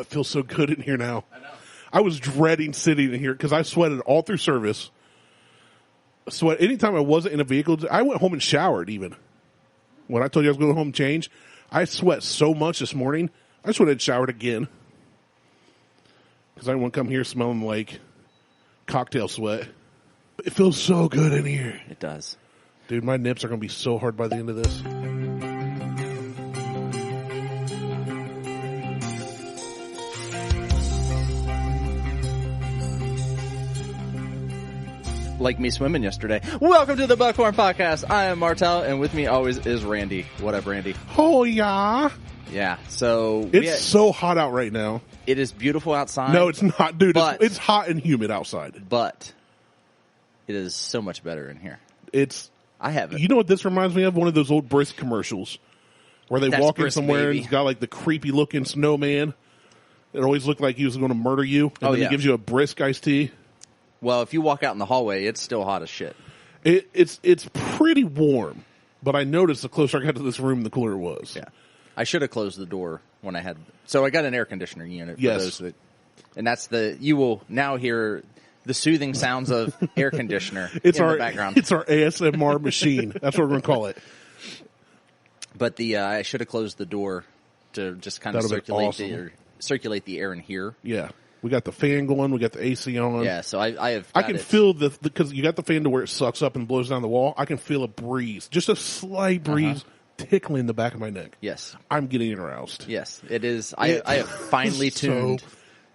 it feels so good in here now. I know. I was dreading sitting in here because I sweated all through service. Sweat anytime I wasn't in a vehicle. I went home and showered even. When I told you I was going home and change, I sweat so much this morning. I just went and showered again. Because I didn't want to come here smelling like cocktail sweat. It feels so good in here. It does. Dude, my nips are going to be so hard by the end of this. Like me swimming yesterday. Welcome to the Buckhorn Podcast. I am Martelle, and with me always is Randy. What up, Randy? Oh, yeah. Yeah, so... It's so hot out right now. It is beautiful outside. No, it's not, dude. But, it's hot and humid outside. But it is so much better in here. I have it. You know what this reminds me of? One of those old Brisk commercials where they walk in somewhere and he's got like the creepy looking snowman. It always looked like he was going to murder you. And then he gives you a Brisk iced tea. Well, if you walk out in the hallway, it's still hot as shit. It's pretty warm, but I noticed the closer I got to this room, the cooler it was. Yeah, I should have closed the door when I had. So I got an air conditioner unit. For those that, and that's you will now hear the soothing sounds of air conditioner in the background. It's our ASMR machine. That's what we're going to call it. But I should have closed the door to just kind of circulate the air in here. Yeah. We got the fan going. We got the AC on. Yeah, so I can feel because you got the fan to where it sucks up and blows down the wall. I can feel a breeze, just a slight breeze tickling the back of my neck. Yes. I'm getting aroused. Yes, it is. I have finely tuned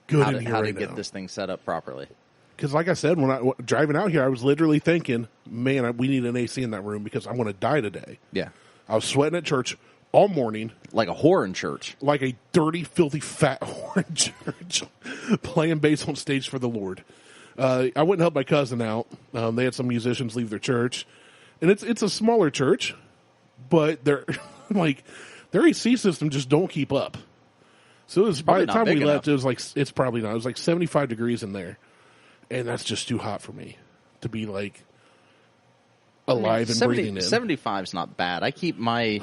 how to get this thing set up properly. Because like I said, when I driving out here, I was literally thinking, man, we need an AC in that room because I'm going to die today. Yeah. I was sweating at church all morning. Like a whore in church. Like a dirty, filthy, fat whore in church. Playing bass on stage for the Lord. I went and helped my cousin out. They had some musicians leave their church. And it's a smaller church, but their AC system just don't keep up. So it was, by the time we left, it's probably not. It was like 75 degrees in there. And that's just too hot for me to be like alive and breathing in. 75 is not bad. I keep my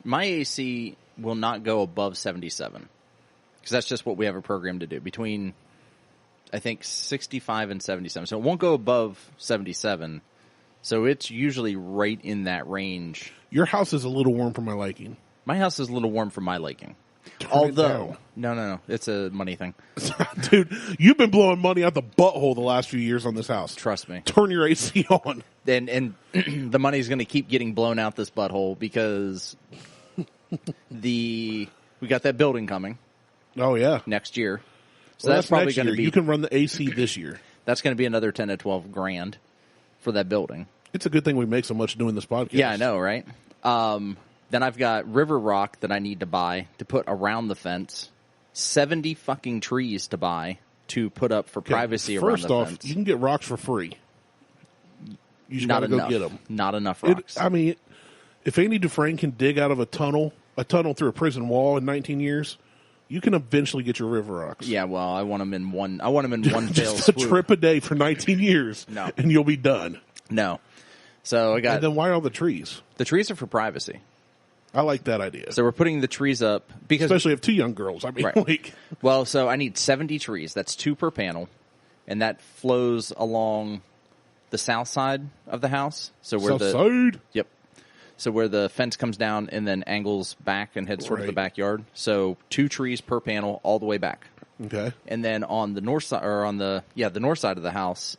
AC will not go above 77 because that's just what we have a program to do between, I think, 65 and 77. So it won't go above 77. So it's usually right in that range. Your house is a little warm for my liking. My house is a little warm for my liking. Although, no, it's a money thing. Dude, you've been blowing money out the butthole the last few years on this house. Trust me. Turn your AC on. And the money's going to keep getting blown out this butthole because we got that building coming. Oh yeah, next year. So that's probably going to be. You can run the AC this year. That's going to be another 10 to 12 grand for that building. It's a good thing we make so much doing this podcast. Yeah, I know, right? Then I've got river rock that I need to buy to put around the fence. 70 fucking trees to buy to put up for privacy around the fence. First off, you can get rocks for free. You just gotta go get them. Not enough rocks. If Andy Dufresne can dig out of a tunnel through a prison wall in 19 years, you can eventually get your river rocks. Yeah, well, I want them in one fell just swoop. A trip a day for 19 years. No. And you'll be done. No. So I got. And then why all the trees? The trees are for privacy. I like that idea. So we're putting the trees up because especially if two young girls. I mean, right. Well, so I need 70 trees. That's 2 per panel, and that flows along the south side of the house. So where side? Yep. So where the fence comes down and then angles back and heads toward the backyard. So 2 trees per panel all the way back. Okay. And then on the north side, or on the north side of the house,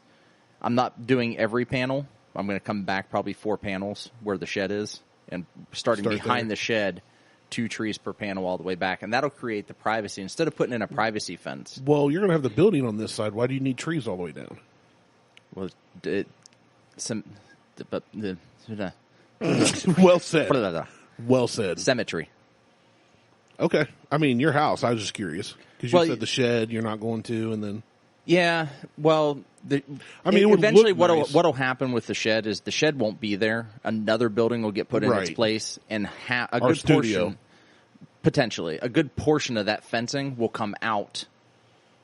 I'm not doing every panel. I'm going to come back probably 4 panels where the shed is. And starting behind the shed, 2 trees per panel all the way back. And that'll create the privacy instead of putting in a privacy fence. Well, you're going to have the building on this side. Why do you need trees all the way down? Well, well said. Well said. Symmetry. Okay. I mean, your house, I was just curious. Because you said the shed you're not going to, and then... Yeah, well, eventually what'll happen with the shed is the shed won't be there. Another building will get put in its place, and a good portion, potentially, a good portion of that fencing will come out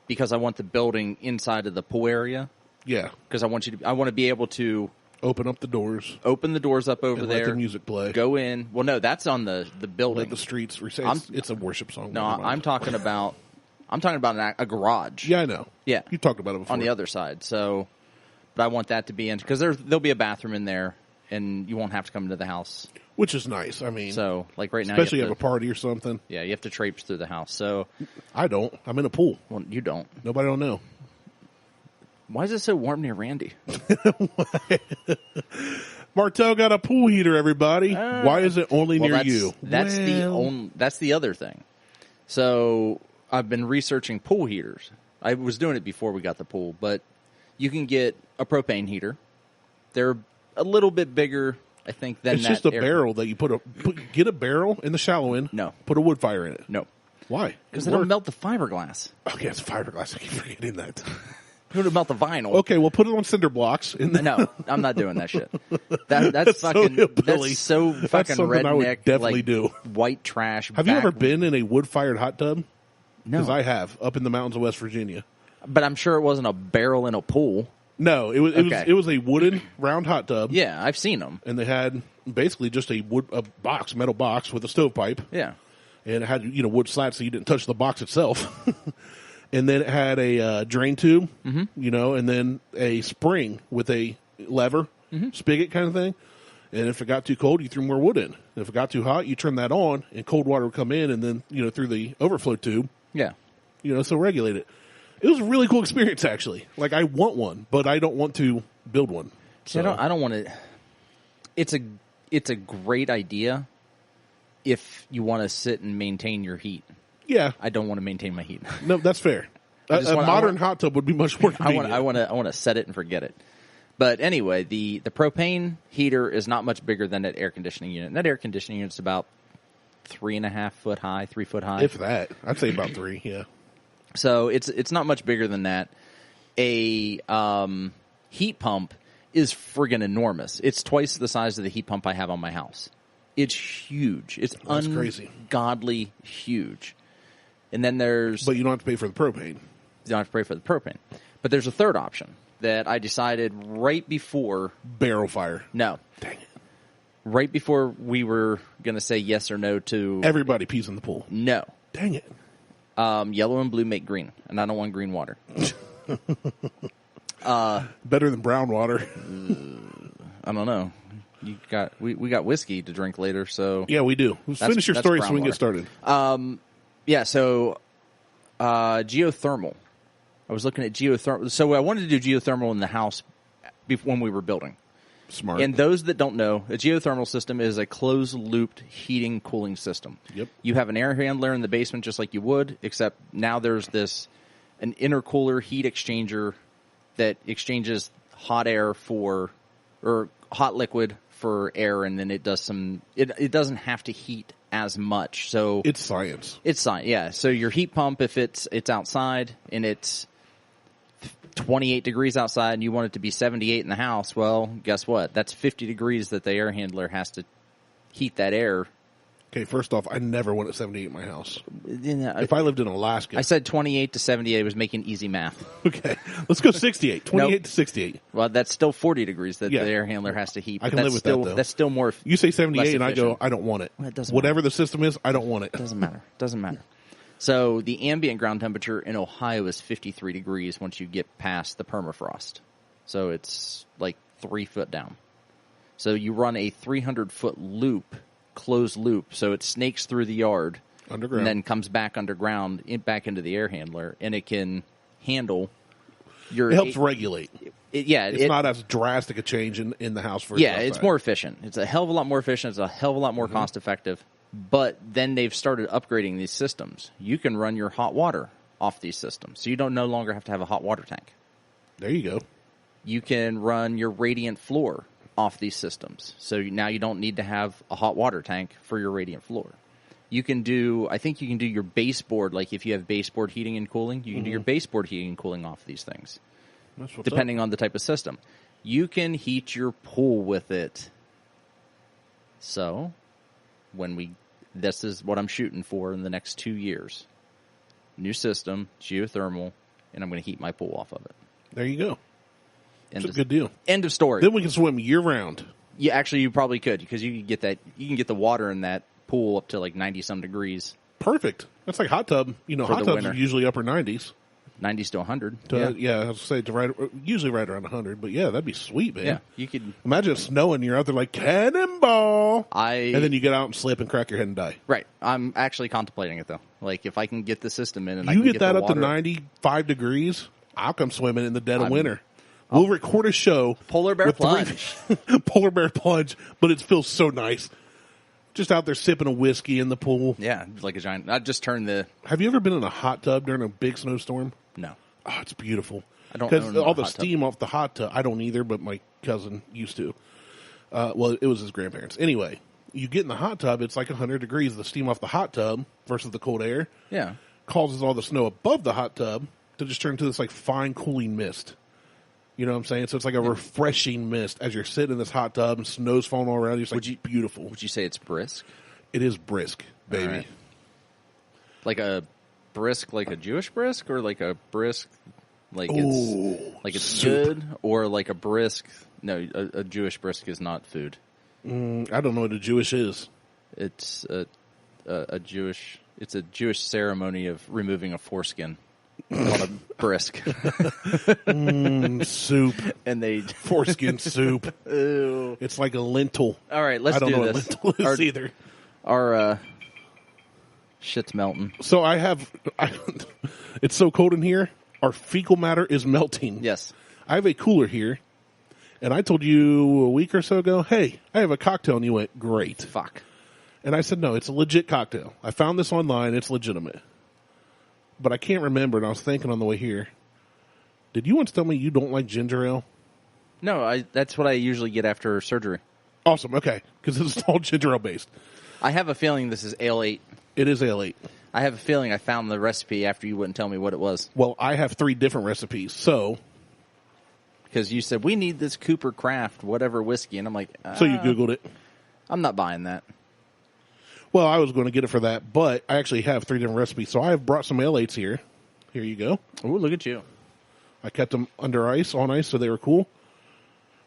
because I want the building inside of the pool area. Yeah, because I want to be able to open up the doors, open the doors up over there, let the music play, go in. Well, no, that's on the building. Let the streets. It's a worship song. No, I'm talking about. I'm talking about a garage. Yeah, I know. Yeah. You talked about it before. On the other side. So, but I want that to be in, because there'll be a bathroom in there, and you won't have to come into the house. Which is nice. I mean, so like right now, especially you have a party or something. Yeah, you have to traipse through the house. So I don't. I'm in a pool. Well, you don't. Nobody don't know. Why is it so warm near Randy? Martelle got a pool heater, everybody. Why is it only near you? That's the other thing. So I've been researching pool heaters. I was doing it before we got the pool, but you can get a propane heater. They're a little bit bigger, I think, than it's just a barrel that you get a barrel in the shallow end. No. Put a wood fire in it. No. Why? Because it'll melt the fiberglass. Okay, it's fiberglass. I keep forgetting that. It'll melt the vinyl. Okay, well, put it on cinder blocks. No, I'm not doing that shit. That's fucking. That's so fucking redneck. I would definitely like, do. White trash. Have you ever been in a wood-fired hot tub? No, because I have, up in the mountains of West Virginia. But I'm sure it wasn't a barrel in a pool. No, it was a wooden round hot tub. Yeah, I've seen them. And they had basically just a metal box with a stovepipe. Yeah, and it had wood slats so you didn't touch the box itself. And then it had a drain tube, and then a spring with a lever, spigot kind of thing. And if it got too cold, you threw more wood in. And if it got too hot, you turned that on, and cold water would come in, and then through the overflow tube. Yeah, so regulate it. It was a really cool experience, actually. Like, I want one, but I don't want to build one. So. I don't want to. It's a great idea if you want to sit and maintain your heat. Yeah, I don't want to maintain my heat. No, that's fair. A modern hot tub would be much more convenient. I want to set it and forget it. But anyway, the propane heater is not much bigger than that air conditioning unit. And that air conditioning unit is about 3.5 foot high, 3 foot high. If that, I'd say about 3. Yeah. So it's not much bigger than that. A heat pump is friggin' enormous. It's twice the size of the heat pump I have on my house. It's huge. It's ungodly huge. And then But you don't have to pay for the propane. You don't have to pay for the propane. But there's a third option that I decided right before. Barrel fire. No. Dang it. Right before we were going to say yes or no to. Everybody pees in the pool. No. Dang it. Yellow and blue make green, and I don't want green water. Better than brown water. I don't know. We got whiskey to drink later, so yeah, we do. Finish your story so we can get started. Yeah, so geothermal. I was looking at geothermal. So I wanted to do geothermal in the house when we were building. Smart. And those that don't know, a geothermal system is a closed-looped heating cooling system. Yep. You have an air handler in the basement just like you would, except now there's an intercooler heat exchanger that exchanges hot air or hot liquid for air, and then it does it doesn't have to heat as much. So it's science. It's science, yeah. So your heat pump, if it's outside and it's 28 degrees outside and you want it to be 78 in the house, well, guess what? That's 50 degrees that the air handler has to heat that air. Okay, first off, I never went at 78 in my house. Yeah, if I lived in Alaska. I said 28 to 78. I was making easy math. Okay, let's go 68. 28 to 68. Well, that's still 40 degrees that the air handler has to heat. I can live with that, though. That's still more. You say 78 and I go, I don't want it. Well, it doesn't Whatever matter. The system is, I don't want it. Doesn't matter. So the ambient ground temperature in Ohio is 53 degrees once you get past the permafrost. So it's like 3 foot down. So you run a 300-foot loop, closed loop, so it snakes through the yard underground, and then comes back underground, back into the air handler, and it can handle your. It helps regulate. It's not as drastic a change in the house. It's more efficient. It's a hell of a lot more efficient. It's a hell of a lot more cost effective. But then they've started upgrading these systems. You can run your hot water off these systems, so you don't no longer have to have a hot water tank. There you go. You can run your radiant floor off these systems, so now you don't need to have a hot water tank for your radiant floor. I think you can do your baseboard, like if you have baseboard heating and cooling, you can do your baseboard heating and cooling off these things, depending on the type of system. You can heat your pool with it. So, this is what I'm shooting for in the next 2 years. New system, geothermal, and I'm going to heat my pool off of it. There you go. It's a good deal. End of story. Then we can swim year round. Yeah, actually, you probably could, because you can get the water in that pool up to like 90 some degrees. perfect. That's like hot tub. You know, hot tubs are usually upper 90s. 90s to 100. I was say usually right around 100. But yeah, that'd be sweet, man. Yeah, you could imagine it snowing. You're out there like cannonball, and then you get out and slip and crack your head and die. Right. I'm actually contemplating it though. Like if I can get the system in, and you I can get that up to 95 degrees, I'll come swimming in the dead of winter. We'll record a show. Polar bear plunge. Polar bear plunge, but it feels so nice. Just out there sipping a whiskey in the pool. Yeah, like a giant. I just turned the. Have you ever been in a hot tub during a big snowstorm? No. Oh, it's beautiful. I don't because all the steam off the hot tub. I don't either, but my cousin used to. Well, it was his grandparents. Anyway, you get in the hot tub. It's like 100 degrees. The steam off the hot tub versus the cold air. Yeah. Causes all the snow above the hot tub to just turn into this like fine cooling mist. You know what I'm saying? So it's like a refreshing mist as you're sitting in this hot tub and snow's falling all around you. It's like beautiful. Would you say it's brisk? It is brisk, baby. Right. Like a brisk, like a Jewish brisk, or like a brisk, like it's soup. good, or like a brisk. No, a Jewish brisk is not food. I don't know what a Jewish is. It's a Jewish. It's a Jewish ceremony of removing a foreskin. Called a brisk. Soup. And they foreskin soup. Ew. It's like a lentil. All right, let's do this. I don't know what lentil is either. Our shit's melting. So it's so cold in here, our fecal matter is melting. Yes. I have a cooler here, and I told you a week or so ago, hey, I have a cocktail, and you went, great. Fuck. And I said, no, it's a legit cocktail. I found this online. It's legitimate. But I can't remember, and I was thinking on the way here. Did you once tell me you don't like ginger ale? No, that's what I usually get after surgery. Awesome, okay, because this is all ginger ale based. I have a feeling this is Ale 8. It is Ale 8. I have a feeling I found the recipe after you wouldn't tell me what it was. Well, I have 3 different recipes, so... Because you said, we need this Cooper Craft, whatever whiskey, and I'm like... So you Googled it? I'm not buying that. Well, I was going to get it for that, but I actually have 3 different recipes. So I have brought some Ale8s here. Here you go. Oh, look at you. I kept them under ice, on ice, so they were cool.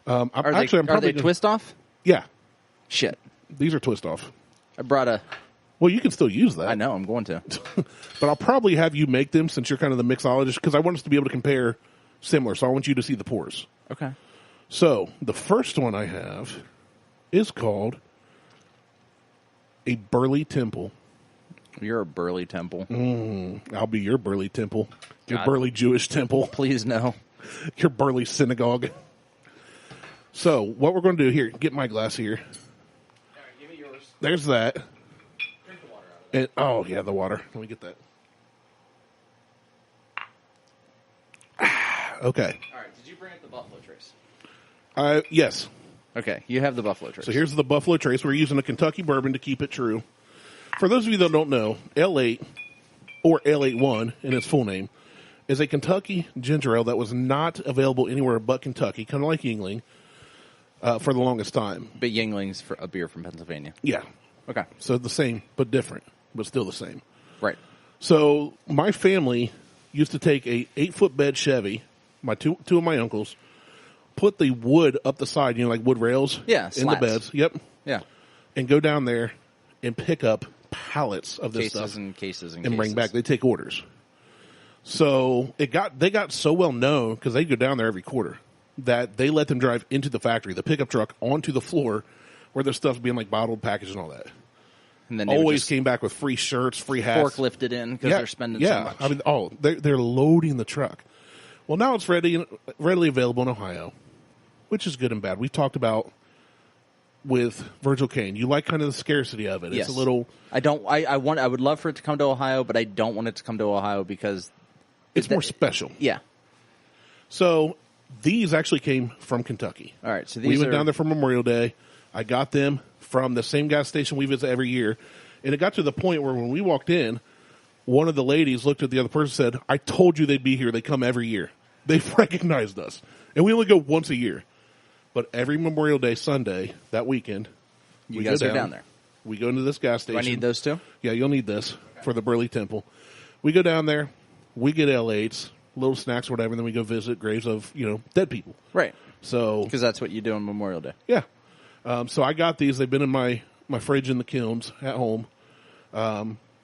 Are they twist off? Yeah. Shit. These are twist off. I brought a... Well, you can still use that. I know, I'm going to. But I'll probably have you make them since you're kind of the mixologist, because I want us to be able to compare similar, so I want you to see the pours. Okay. So, the first one I have is called a Burley Temple. You're a Burley Temple. I'll be your Burley Temple. Your Burley Jewish Temple. Please no. Your Burley Synagogue. So, what we're going to do here, get my glass here. All right, give me yours. There's that. Drink the water out of it. Oh, yeah, the water. Let me get that. Okay. All right, did you bring up the Buffalo Trace? Yes. Okay, you have the Buffalo Trace. So here's the Buffalo Trace. We're using a Kentucky Bourbon to keep it true. For those of you that don't know, L8, or L81 in its full name, is a Kentucky ginger ale that was not available anywhere but Kentucky, kind of like Yuengling, for the longest time. But Yuengling's for a beer from Pennsylvania. Yeah. Okay. So the same, but different, but still the same. Right. So my family used to take a 8-foot bed Chevy, my two of my uncles, put the wood up the side, like wood rails in the beds. Yep. Yeah. And go down there and pick up pallets of this stuff. Cases and bring back. They take orders. So they got so well known because they go down there every quarter that they let them drive into the factory, the pickup truck onto the floor where their stuff's being like bottled, packaged, and all that. And then always came back with free shirts, free hats. Forklifted in because they're spending so much. I mean, they're loading the truck. Well, now it's readily available in Ohio, which is good and bad. We've talked about with Virgil Cane. You like kind of the scarcity of it. Yes. It's a little... I would love for it to come to Ohio, but I don't want it to come to Ohio because... It's more special. Yeah. So these actually came from Kentucky. All right. So we went down there for Memorial Day. I got them from the same gas station we visit every year. And it got to the point where when we walked in, one of the ladies looked at the other person and said, I told you they'd be here. They come every year. They've recognized us. And we only go once a year. But every Memorial Day Sunday, that weekend, you guys are down there. We go into this gas station. Do I need those too? Yeah, you'll need this for the Burley Temple. We go down there. We get L8s, little snacks or whatever, and then we go visit graves of, dead people. Right. So because that's what you do on Memorial Day. Yeah. So I got these. They've been in my fridge in the kilns at home.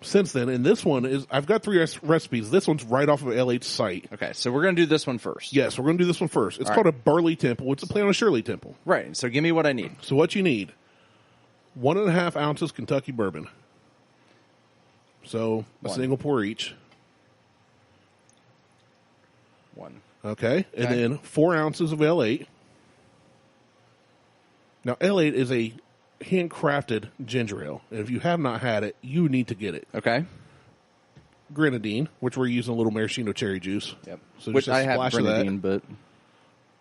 since then. And this one is, I've got 3 recipes. This one's right off of LH's site. Okay, so we're going to do this one first. Yes, we're going to do this one first. It's called a Burley Temple. It's a play on a Shirley Temple. Right, so give me what I need. So what you need, 1.5 ounces Kentucky Bourbon. So a single pour each. 1. Okay, and then 4 ounces of L8. Now, L8 is a handcrafted ginger ale. And if you have not had it, you need to get it. Okay. Grenadine, which we're using a little maraschino cherry juice. Yep. So which just I have Grenadine, but...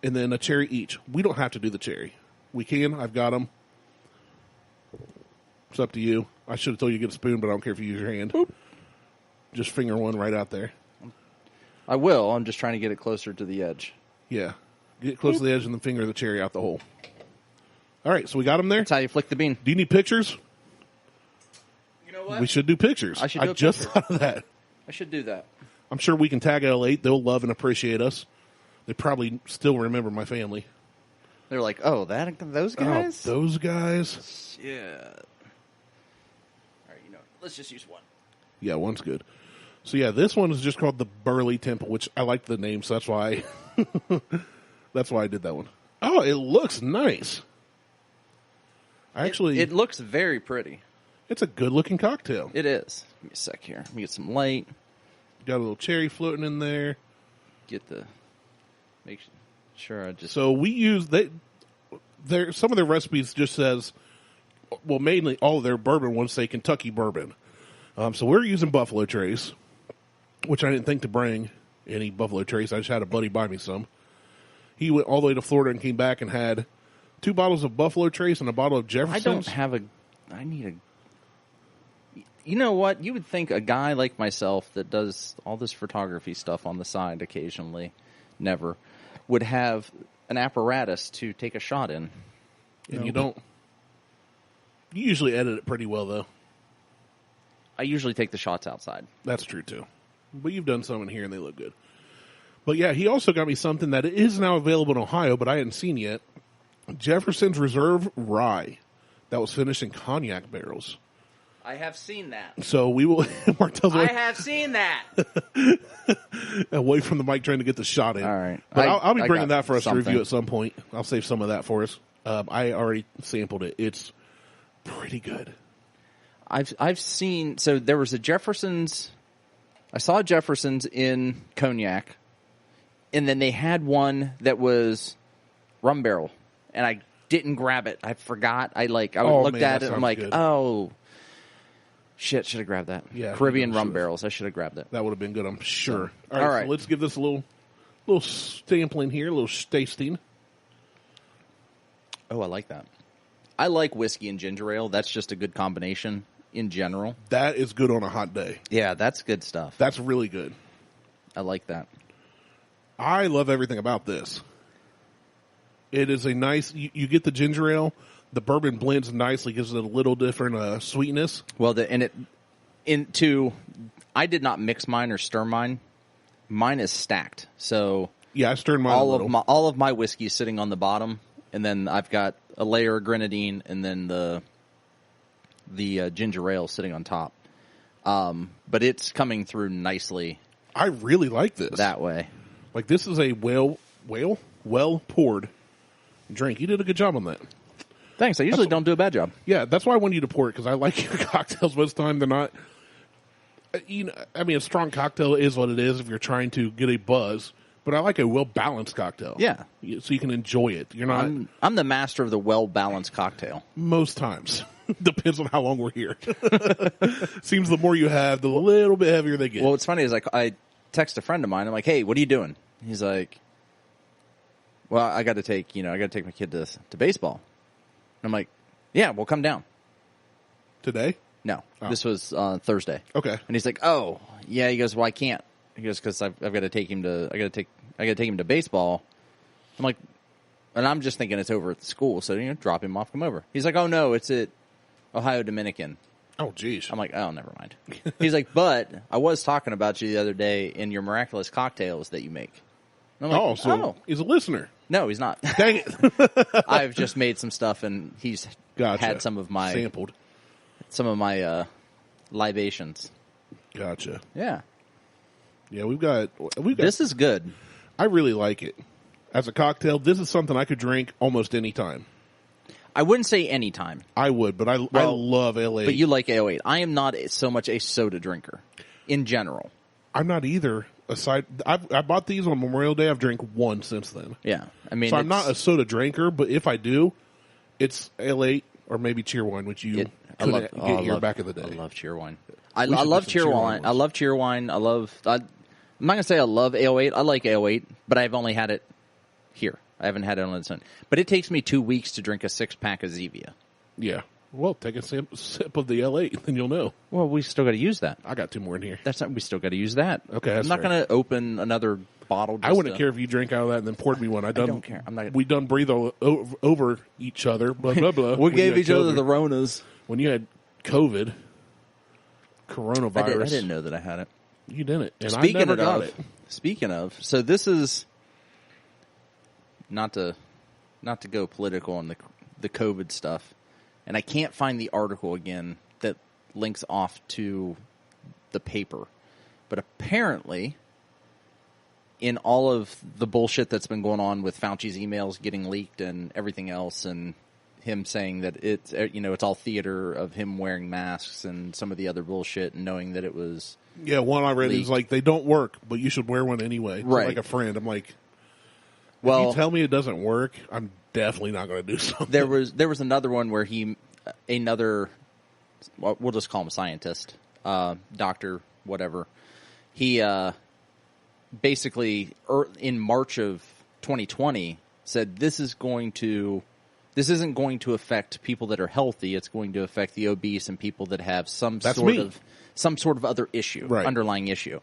And then a cherry each. We don't have to do the cherry. We can. I've got them. It's up to you. I should have told you to get a spoon, but I don't care if you use your hand. Boop. Just finger one right out there. I will. I'm just trying to get it closer to the edge. Yeah. Get close to the edge and then finger the cherry out the hole. All right, so we got them there. That's how you flick the bean. Do you need pictures? You know what? We should do pictures. I just thought of that. I should do that. I'm sure we can tag L8. They'll love and appreciate us. They probably still remember my family. They're like, oh, those guys? Oh, those guys? Yeah. All right, let's just use one. Yeah, one's good. So, yeah, this one is just called the Burley Temple, which I like the name, so that's why I did that one. Oh, it looks nice. It looks very pretty. It's a good-looking cocktail. It is. Give me a sec here. Let me get some light. Got a little cherry floating in there. Make sure I just... So we use... some of their recipes just says... Well, mainly all of their bourbon ones say Kentucky Bourbon. So we're using Buffalo Trace, which I didn't think to bring any Buffalo Trace. I just had a buddy buy me some. He went all the way to Florida and came back and had 2 bottles of Buffalo Trace and a bottle of Jefferson's. I need a... You know what? You would think a guy like myself that does all this photography stuff on the side occasionally, never, would have an apparatus to take a shot in. And you don't. You usually edit it pretty well, though. I usually take the shots outside. That's true, too. But you've done some in here, and they look good. But, yeah, he also got me something that is now available in Ohio, but I hadn't seen yet. Jefferson's Reserve Rye. That was finished in cognac barrels. I have seen that. So we will... I have seen that. Away from the mic trying to get the shot in. All right. But I'll be bringing that for us to review at some point. I'll save some of that for us. I already sampled it. It's pretty good. I've seen... So there was a Jefferson's... I saw Jefferson's in cognac, and then they had one that was rum barrel, and I didn't grab it. I forgot. I looked at it, and I'm like, good. Oh... Shit, should have grabbed that. Yeah, Caribbean rum barrels. I should have grabbed it. That would have been good, I'm sure. All right. So let's give this a little sampling here, a little tasting. Oh, I like that. I like whiskey and ginger ale. That's just a good combination in general. That is good on a hot day. Yeah, that's good stuff. That's really good. I like that. I love everything about this. It is a nice... You get the ginger ale... The bourbon blends nicely, gives it a little different sweetness. Well, I did not mix mine or stir mine. Mine is stacked, so yeah, I stirred mine all of my whiskey is sitting on the bottom, and then I've got a layer of grenadine, and then the ginger ale sitting on top. But it's coming through nicely. I really like this that way. Like this is a well poured drink. You did a good job on that. Thanks. I usually don't do a bad job. Yeah, that's why I want you to pour it, because I like your cocktails most of the time. They're not... a strong cocktail is what it is if you're trying to get a buzz, but I like a well-balanced cocktail. Yeah. So you can enjoy it. You're not... I'm the master of the well-balanced cocktail. Most times. Depends on how long we're here. Seems the more you have, the little bit heavier they get. Well, what's funny is I text a friend of mine. I'm like, hey, what are you doing? He's like, well, I got to take my kid to baseball. I'm like, yeah, well, come down. Today? No, This was Thursday. Okay. And he's like, oh, yeah. He goes, well, I can't. He goes, because I've got to take him to. I got to take him to baseball. I'm like, and I'm just thinking it's over at the school, so drop him off, come over. He's like, oh no, it's at Ohio Dominican. Oh, geez. I'm like, oh, never mind. He's like, but I was talking about you the other day in your miraculous cocktails that you make. I'm like, he's a listener. No, he's not. Dang it. I've just made some stuff, and he's had some of my... Sampled. Some of my libations. Gotcha. Yeah. Yeah, we've got. This is good. I really like it. As a cocktail, this is something I could drink almost any time. I wouldn't say any time. I would, but I love ale 8. But you like ale 8. I am not so much a soda drinker in general. I'm not either. I bought these on Memorial Day. I've drank one since then. Yeah. I mean, so I'm not a soda drinker, but if I do, it's ale 8 or maybe Cheerwine, which you couldn't get here back in the day. I love Cheerwine. I love Cheerwine. I love Cheerwine. I'm not going to say I love ale 8. I like ale 8, but I've only had it here. I haven't had it on its own. But it takes me 2 weeks to drink a 6-pack of Zevia. Yeah. Well, take a sip of the L8, then you'll know. Well, we still got to use that. I got 2 more in here. We still got to use that. Okay, I'm not going to open another bottle. I wouldn't care if you drank out of that and then poured me one. I don't care. We done breathe over each other. Blah blah blah. We gave each other the Ronas when you had COVID, coronavirus. I didn't know that I had it. You didn't, and I never got it. Speaking of, so this is not to go political on the COVID stuff, and I can't find the article again that links off to the paper, but apparently, in all of the bullshit that's been going on with Fauci's emails getting leaked and everything else, and him saying that it's all theater of him wearing masks and some of the other bullshit, and knowing that it was one I read is like they don't work, but you should wear one anyway. Right, like a friend. I'm like, well, if you tell me it doesn't work, I'm definitely not going to do something. There was another one where we'll just call him a scientist, doctor, whatever. He basically in March of 2020 said this isn't going to affect people that are healthy. It's going to affect the obese and people that have some sort of other issue, underlying issue.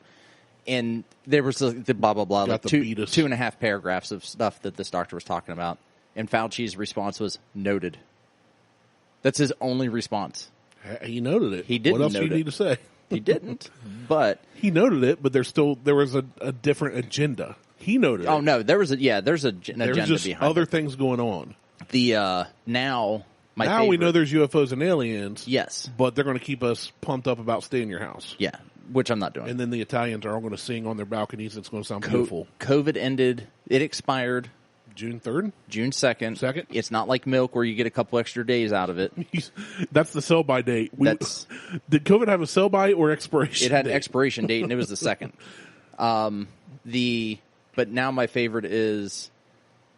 And there was the blah blah blah, like 2.5 paragraphs of stuff that this doctor was talking about. And Fauci's response was noted. That's his only response. He noted it. He didn't. What else do you need to say? He didn't, but he noted it. But there was a different agenda. He noted it. Oh no, there's an agenda just behind other it. things going on. Now we know there's UFOs and aliens. Yes, but they're going to keep us pumped up about stay in your house. Yeah, which I'm not doing. And then the Italians are all going to sing on their balconies. It's going to sound beautiful. COVID ended. It expired June 3rd? June 2nd. 2nd? It's not like milk where you get a couple extra days out of it. That's the sell-by date. Did COVID have a sell-by or expiration date? It had an expiration date, and it was the 2nd. But now my favorite is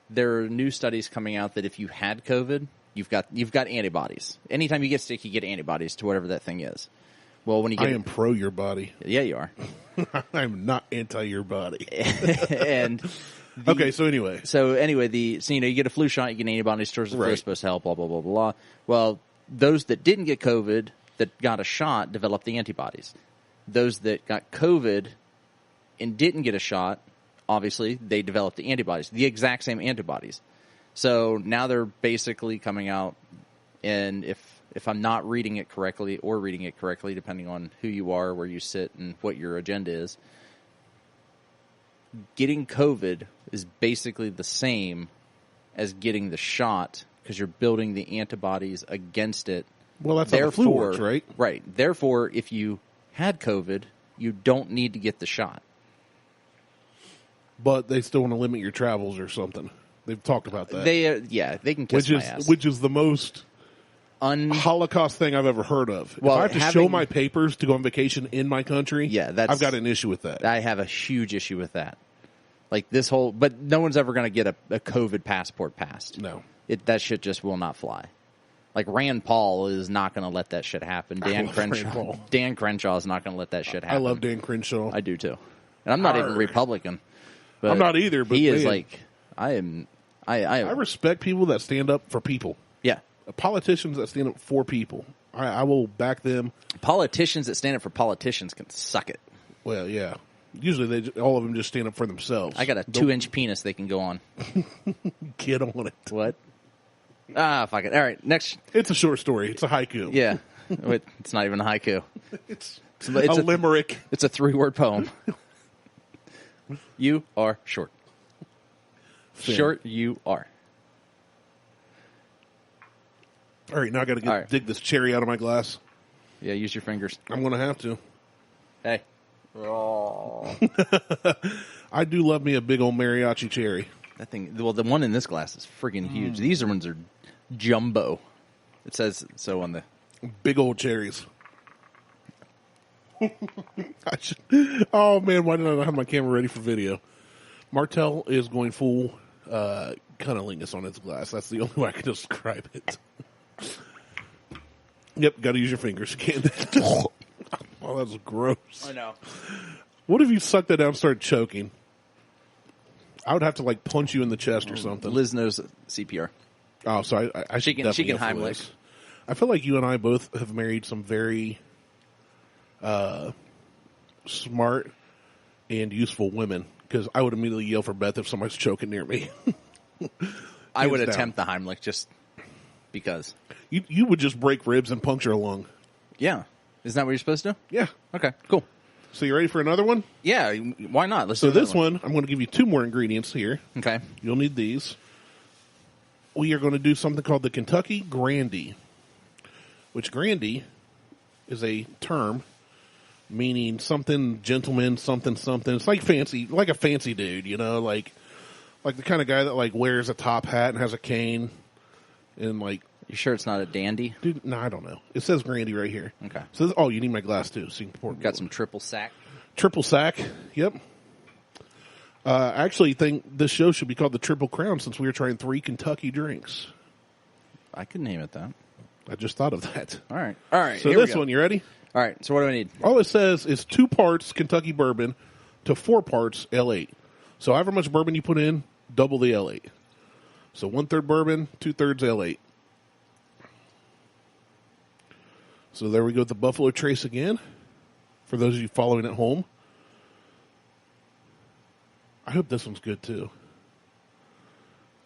there are new studies coming out that if you had COVID, you've got antibodies. Anytime you get sick, you get antibodies to whatever that thing is. Well, when you get I am pro your body. Yeah, you are. I'm not anti your body. And so anyway, you get a flu shot, you get antibodies towards the flu, it's supposed to help, blah blah blah blah. Well, those that didn't get COVID that got a shot developed the antibodies. Those that got COVID and didn't get a shot, obviously, they developed the antibodies, the exact same antibodies. So now they're basically coming out, and if I'm not reading it correctly or reading it correctly, depending on who you are, where you sit, and what your agenda is, getting COVID is basically the same as getting the shot because you're building the antibodies against it. Well, that's how the flu works, right? Right. Therefore, if you had COVID, you don't need to get the shot. But they still want to limit your travels or something. They've talked about that. They can kiss my ass. Which is the most Holocaust thing I've ever heard of. Well, if I have to show my papers to go on vacation in my country, I've got an issue with that. I have a huge issue with that. Like but no one's ever going to get a COVID passport passed. No. That shit just will not fly. Like Rand Paul is not going to let that shit happen. Dan Crenshaw is not going to let that shit happen. I love Dan Crenshaw. I do too. And I'm not even Republican. But I'm not either, but he is like, I respect people that stand up for people. Yeah. Politicians that stand up for people. I will back them. Politicians that stand up for politicians can suck it. Well, yeah. Usually all of them just stand up for themselves. I got a 2-inch penis they can go on. Get on it. What? Fuck it. All right, next. It's a short story. It's a haiku. Yeah. It's not even a haiku. It's a limerick. It's a 3-word poem. You are short. Finn. Short you are. All right, now I got to dig this cherry out of my glass. Yeah, use your fingers. I'm going to have to. Hey. Oh. I do love me a big old mariachi cherry. That thing, well, the one in this glass is freaking huge. These ones are jumbo. It says so on the... Big old cherries. Oh, man, why did I not have my camera ready for video? Martelle is going full cunnilingus on its glass. That's the only way I can describe it. Yep, got to use your fingers. You can't. Oh, that's gross. I know. What if you sucked that down and started choking? I would have to, like, punch you in the chest or something. Liz knows CPR. Oh, so I she can Heimlich. I feel like you and I both have married some very smart and useful women, because I would immediately yell for Beth if somebody's choking near me. I would attempt the Heimlich just because. You would just break ribs and puncture a lung. Yeah. Isn't that what you're supposed to do? Yeah. Okay, cool. So you ready for another one? Yeah, why not? Let's do this one, I'm going to give you 2 more ingredients here. Okay. You'll need these. We are going to do something called the Kentucky Grandee, which Grandy is a term meaning something gentleman, something. It's like fancy, like a fancy dude, you know, like the kind of guy that like wears a top hat and has a cane and like. You sure it's not a dandy? Dude, no, I don't know. It says Grandy right here. Okay. So you need my glass too, so you can pour. Got some triple sack. Triple sack. Yep. I actually think this show should be called the Triple Crown, since we were trying 3 Kentucky drinks. I could name it that. I just thought of that. All right. So this one, you ready? All right. So what do I need? All it says is 2 parts Kentucky Bourbon to 4 parts L8. So however much bourbon you put in, double the L8. So 1/3 bourbon, 2/3 L8. So there we go with the Buffalo Trace again. For those of you following at home. I hope this one's good too.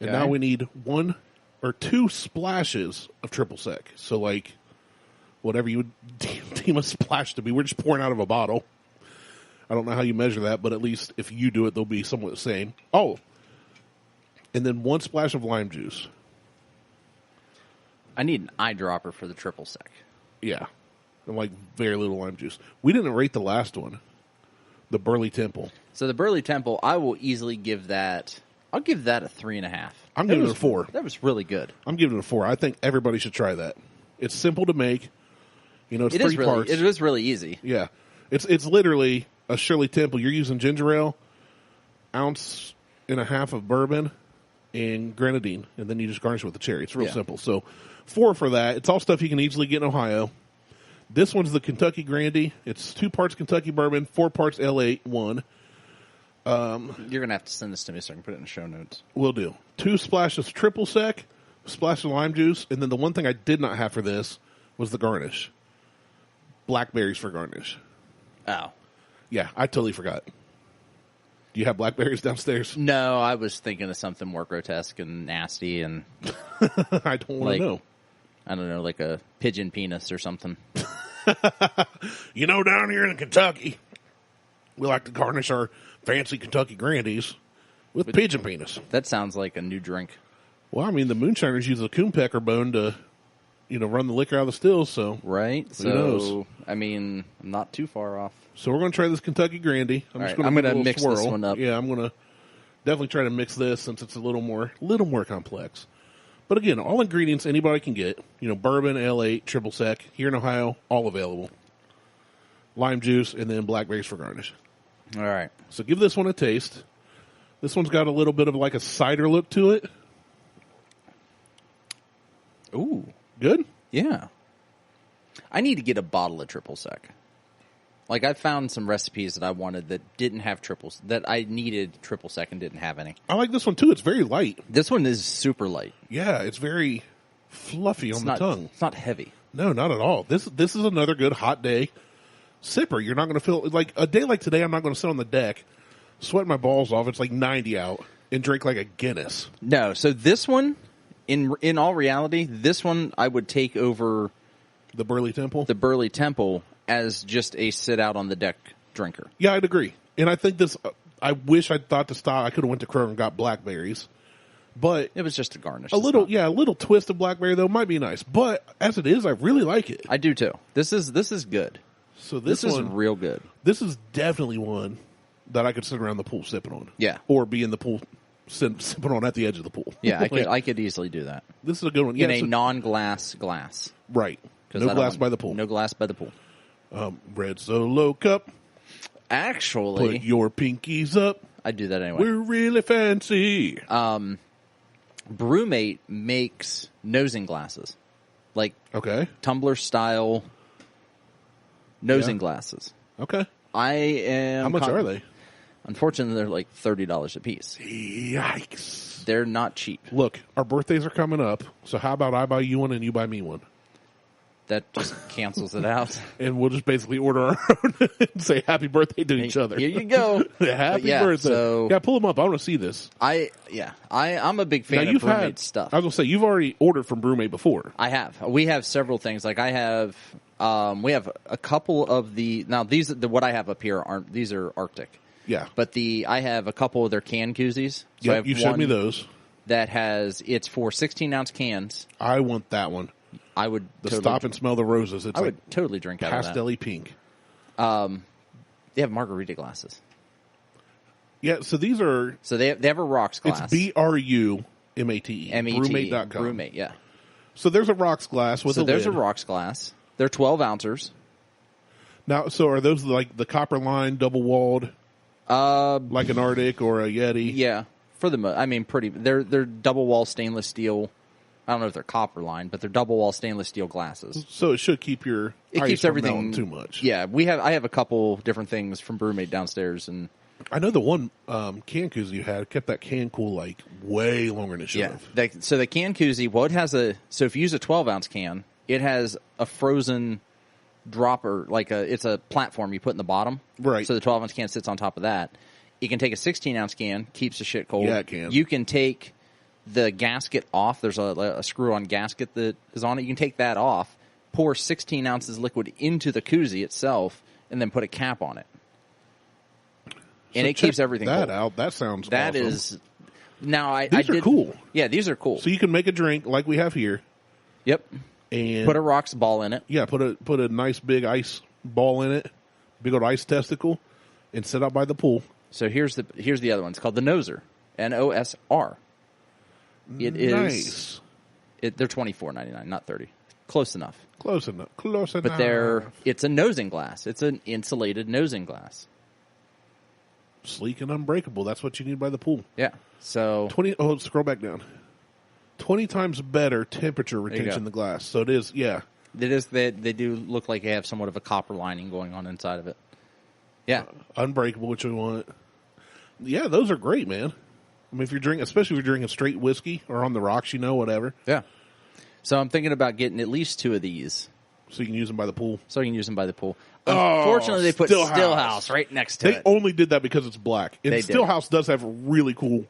And now we need 1 or 2 splashes of triple sec. So like whatever you would deem a splash to be. We're just pouring out of a bottle. I don't know how you measure that, but at least if you do it, they'll be somewhat the same. Oh, and then 1 splash of lime juice. I need an eyedropper for the triple sec. Yeah, and like very little lime juice. We didn't rate the last one, the Burley Temple. So the Burley Temple, I will easily give that. I'll give that a 3.5. I'm giving it a 4. That was really good. I'm giving it a 4. I think everybody should try that. It's simple to make. You know, it's 3 parts. It is really easy. Yeah, it's literally a Shirley Temple. You're using ginger ale, 1.5 ounces of bourbon, and grenadine, and then you just garnish it with the cherry. It's real simple. So 4 for that. It's all stuff you can easily get in Ohio. This one's the Kentucky Grandee. It's 2 parts Kentucky bourbon, 4 parts L8, 1. You're going to have to send this to me so I can put it in the show notes. Will do. 2 splashes triple sec, splash of lime juice, and then the one thing I did not have for this was the garnish. Blackberries for garnish. Oh. Yeah, I totally forgot. Do you have blackberries downstairs? No, I was thinking of something more grotesque and nasty and... I don't want to know. I don't know, like a pigeon penis or something. You know, down here in Kentucky, we like to garnish our fancy Kentucky Grandees with pigeon penis. That sounds like a new drink. Well, I mean, the moonshiners use a coonpecker bone to, run the liquor out of the stills, so. Right? Who knows? I mean, I'm not too far off. So we're going to try this Kentucky Grandee. I'm going to mix this one up. Yeah, I'm going to definitely try to mix this since it's a little more complex. But again, all ingredients anybody can get. Bourbon, L8, triple sec. Here in Ohio, all available. Lime juice, and then blackberries for garnish. All right. So give this one a taste. This one's got a little bit of like a cider look to it. Ooh. Good? Yeah. I need to get a bottle of triple sec. Like, I found some recipes that I wanted that didn't have that I needed triple sec and didn't have any. I like this one, too. It's very light. This one is super light. Yeah, it's very fluffy on the tongue. It's not heavy. No, not at all. This is another good hot day sipper. You're not going to feel... Like, a day like today, I'm not going to sit on the deck, sweat my balls off. It's like 90 out, and drink like a Guinness. No, so this one, in all reality, this one I would take over... The Burley Temple? The Burley Temple... as just a sit-out-on-the-deck drinker. Yeah, I'd agree. And I think this... I wish I'd thought to stop. I could have went to Kroger and got blackberries. But it was just a garnish. A little twist of blackberry though might be nice. But as it is, I really like it. I do too. This is good. So this is real good. This is definitely one that I could sit around the pool sipping on. Yeah. Or be in the pool sipping on at the edge of the pool. Yeah, I could easily do that. This is a good one. In a non-glass glass. Right. No glass by the pool. No glass by the pool. Red Solo cup. Actually, put your pinkies up. I do that anyway. We're really fancy. Brewmate makes nosing glasses. Like tumbler style nosing glasses. Okay. I am. How much are they? Unfortunately, they're like $30 a piece. Yikes. They're not cheap. Look, our birthdays are coming up, so how about I buy you one and you buy me one? That just cancels it out. And we'll just basically order our own and say happy birthday to each other. Here you go. Happy birthday. So, pull them up. I want to see this. I'm a big fan of Brewmate stuff. I was going to say, you've already ordered from Brewmate before. I have. We have several things. Like we have a couple of what I have up here these are Arctic. Yeah. But I have a couple of their can koozies. So I have you showed me those. It's for 16-ounce cans. I want that one. I would Stop and Smell the Roses. I would totally drink out of that. Pastel-y pink. They have margarita glasses. Yeah, so these are... So they have a rocks glass. It's BRUMATE. Brewmate.com. Brewmate, yeah. So there's a rocks glass with a lid. So there's a rocks glass. They're 12 ounces. Now, so are those like the copper line, double-walled, like an Arctic or a Yeti? Yeah. For the most, they're double-wall stainless steel. I don't know if they're copper line, but they're double wall stainless steel glasses. So it should keep your ice from melting too much. Yeah, I have a couple different things from Brewmate downstairs, and I know the one can koozie you had kept that can cool like way longer than it should have. So the can koozie, so if you use a 12-ounce can, it has a frozen dropper, it's a platform you put in the bottom. Right. So the 12-ounce can sits on top of that. You can take a 16-ounce can, keeps the shit cold. Yeah, it can. You can take the gasket off. There's a screw-on gasket that is on it. You can take that off, pour 16 ounces liquid into the koozie itself, and then put a cap on it. And it keeps everything cold. Out. That sounds that awesome. Is now these are cool. Yeah, these are cool. So you can make a drink like we have here. Yep. And put a rocks ball in it. Yeah, put a nice big ice ball in it, big old ice testicle, and sit out by the pool. So here's the other one. It's called the Noser, NOSR. It is nice. They're $24.99, not $30. Close enough. Close enough. But it's a nosing glass. It's an insulated nosing glass. Sleek and unbreakable. That's what you need by the pool. Yeah. So 20. Oh, scroll back down. 20 times better temperature retention in the glass. So it is. Yeah. It is. They do look like they have somewhat of a copper lining going on inside of it. Yeah. Unbreakable, which we want. Yeah, those are great, man. I mean, especially if you're drinking straight whiskey or on the rocks, whatever. Yeah. So I'm thinking about getting at least 2 of these. So you can use them by the pool. Unfortunately, they put Stillhouse right next to it. They only did that because it's black. And Stillhouse does have really cool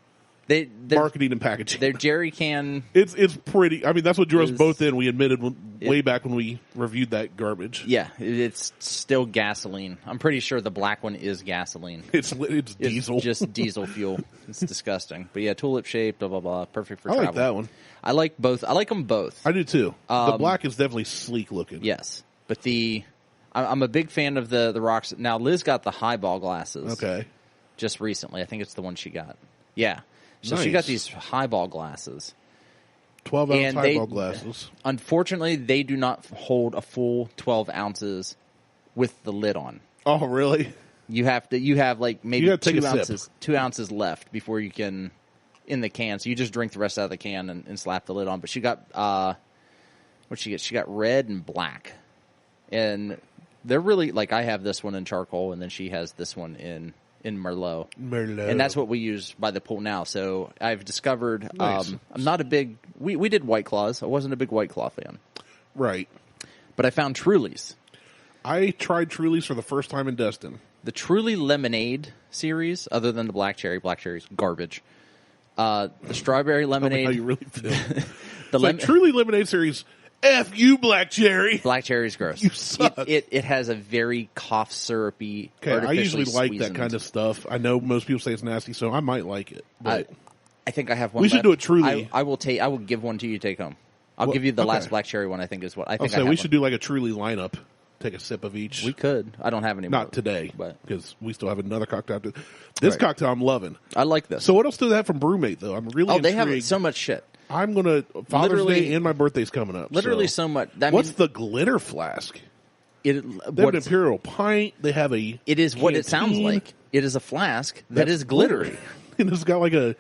marketing and packaging. Their jerry can. It's pretty. I mean, that's what drew us both in. We admitted way back when we reviewed that garbage. Yeah, it's still gasoline. I'm pretty sure the black one is gasoline. It's diesel. It's just diesel fuel. It's disgusting. But yeah, tulip shaped, blah, blah, blah. Perfect for travel. I like that one. I like both. I like them both. I do too. The black is definitely sleek looking. Yes. But I'm a big fan of the rocks. Now, Liz got the highball glasses. Okay. Just recently. I think it's the one she got. Yeah. So nice. she got these highball glasses. 12-ounce highball glasses. Unfortunately, they do not hold a full 12 ounces with the lid on. Oh, really? You have like maybe 2 ounces left before you can in the can. So you just drink the rest out of the can and slap the lid on. But she got what'd she get? She got red and black. And they're really like I have this one in charcoal and then she has this one in Merlot. And that's what we use by the pool now. So I've discovered I'm not a big we did White Claws. I wasn't a big White Claw fan. Right. But I found Truly's. I tried Truly's for the first time in Destin. The Truly Lemonade series, other than the Black Cherry. Black Cherry's garbage. The Strawberry Lemonade. How you really feel. Truly Lemonade series. F you, Black Cherry. Black Cherry's gross. You suck. It has a very cough syrupy. Okay, I usually like that kind of stuff. I know most people say it's nasty, so I might like it. But I think I have one. We should left. do it truly. I will give one to you. Take home. I'll give you the last black cherry one. I think is what I think. We should do like a truly lineup. Take a sip of each. We could. I don't have any more. Not today, but because we still have another cocktail. This cocktail I'm loving. I like this. So what else do they have from Brewmate, though? I'm really intrigued. They have so much shit. I'm going to... Father's Day and my birthday's coming up. Literally so much. What's the glitter flask? They have an Imperial pint. They have a It is what it sounds like. It is a flask that is glittery. And it's got like a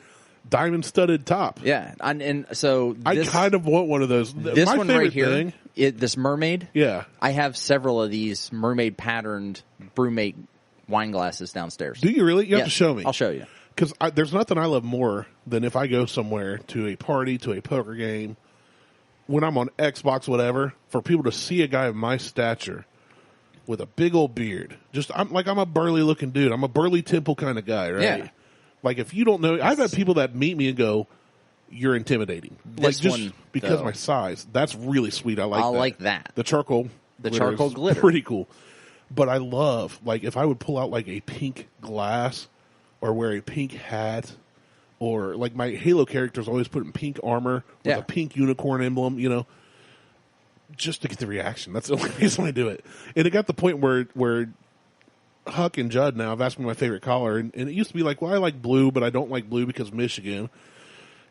diamond-studded top. Yeah. And so... I kind of want one of those. This my one favorite right here, thing, this mermaid. Yeah. I have several of these mermaid-patterned Brewmate wine glasses downstairs. Do you really? You have to show me. I'll show you. Because there's nothing I love more than if I go somewhere to a party, to a poker game, when I'm on Xbox, whatever, for people to see a guy of my stature with a big old beard. I'm a burly looking dude. I'm a Burley Temple kind of guy, right? Yeah. Like if you don't know, I've had people that meet me and go, "You're intimidating." This one, because of my size. That's really sweet. I like that. The charcoal glitter. Pretty cool. But I love, like, if I would pull out like a pink glass or wear a pink hat, or like my Halo characters always put in pink armor with a pink unicorn emblem, just to get the reaction. That's the only reason I do it. And it got the point where Huck and Judd now have asked me my favorite color, and it used to be like, well, I like blue, but I don't like blue because Michigan,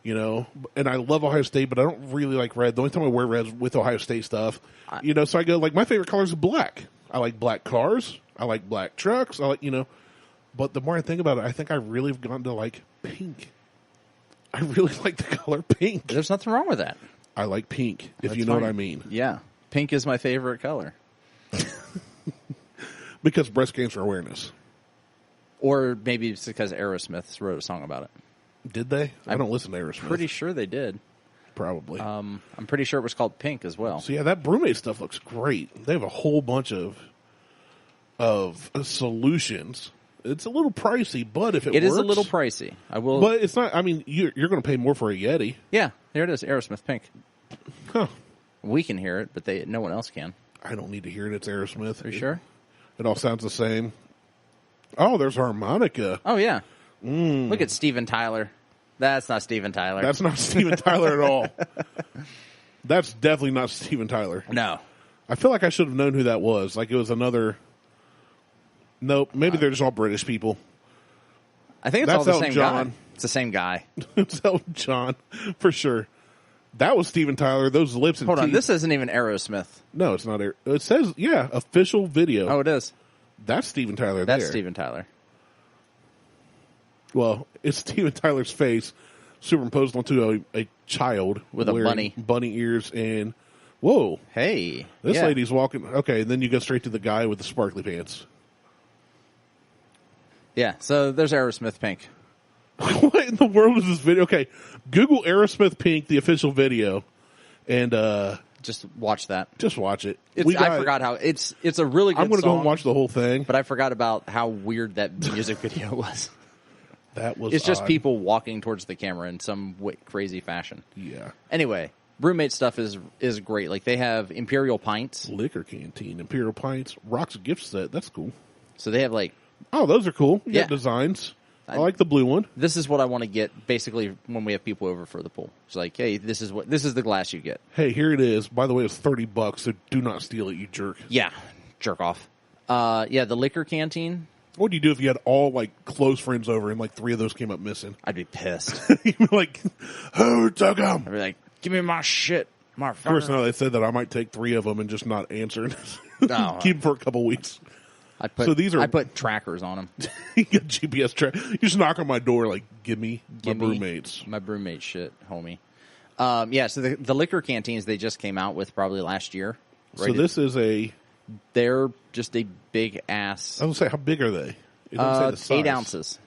and I love Ohio State, but I don't really like red. The only time I wear red is with Ohio State stuff, so I go, like, my favorite color is black. I like black cars. I like black trucks. I like, but the more I think about it, I think I really have gone to like pink. I really like the color pink. There's nothing wrong with that. I like pink, if you know what I mean. Yeah. Pink is my favorite color. Because breast cancer awareness. Or maybe it's because Aerosmith wrote a song about it. Did they? I don't listen to Aerosmith. Pretty sure they did. Probably. I'm pretty sure it was called Pink as well. So yeah, that Brewmate stuff looks great. They have a whole bunch of solutions. It's a little pricey, but if it works... It is a little pricey. I will... But it's not... I mean, you're going to pay more for a Yeti. Yeah, there it is. Aerosmith Pink. Huh. We can hear it, but no one else can. I don't need to hear it. It's Aerosmith. Are you sure? It all sounds the same. Oh, there's harmonica. Oh, yeah. Look at Steven Tyler. That's not Steven Tyler. That's not Steven Tyler at all. That's definitely not Steven Tyler. No. I feel like I should have known who that was. Like it was another... Nope, maybe they're just all British people. I think it's all the same guy. It's the same guy. It's Elton John, for sure. That was Steven Tyler. Those lips and Hold on, teeth. this isn't even Aerosmith. No, it's not. It says, official video. Oh, it is. That's Steven Tyler. That's Steven Tyler. Well, it's Steven Tyler's face superimposed onto a child with a bunny ears, and whoa, hey, this lady's walking. Okay, then you go straight to the guy with the sparkly pants. Yeah, so there's Aerosmith Pink. What in the world is this video? Okay, Google Aerosmith Pink, the official video, and just watch that. Just watch it. I forgot how it's a really good song. I'm going to go and watch the whole thing. But I forgot about how weird that music video was. It's just people walking towards the camera in some crazy fashion. Yeah. Anyway, Brewmate stuff is great. Like they have Imperial Pints. Liquor Canteen, Imperial Pints, Rocks gift set. That's cool. So they have like... Oh, those are cool. You got designs. I like the blue one. This is what I want to get basically when we have people over for the pool. It's like, hey, this is the glass you get. Hey, here it is. By the way, it's $30, so do not steal it, you jerk. Yeah, jerk off. The Liquor Canteen. What would you do if you had all like close friends over and like 3 of those came up missing? I'd be pissed. You'd be like, who took them? I'd be like, give me my shit, motherfucker. Of course, now they said that I might take 3 of them and just not answer. No, keep them for a couple weeks. I put trackers on them. You get GPS track. You just knock on my door like, give me my Brewmates. My Brewmate shit, homie. So the Liquor Canteens they just came out with probably last year. Right? So this is they're just a big ass. I was going to say, how big are they? It doesn't say the size. 8 ounces.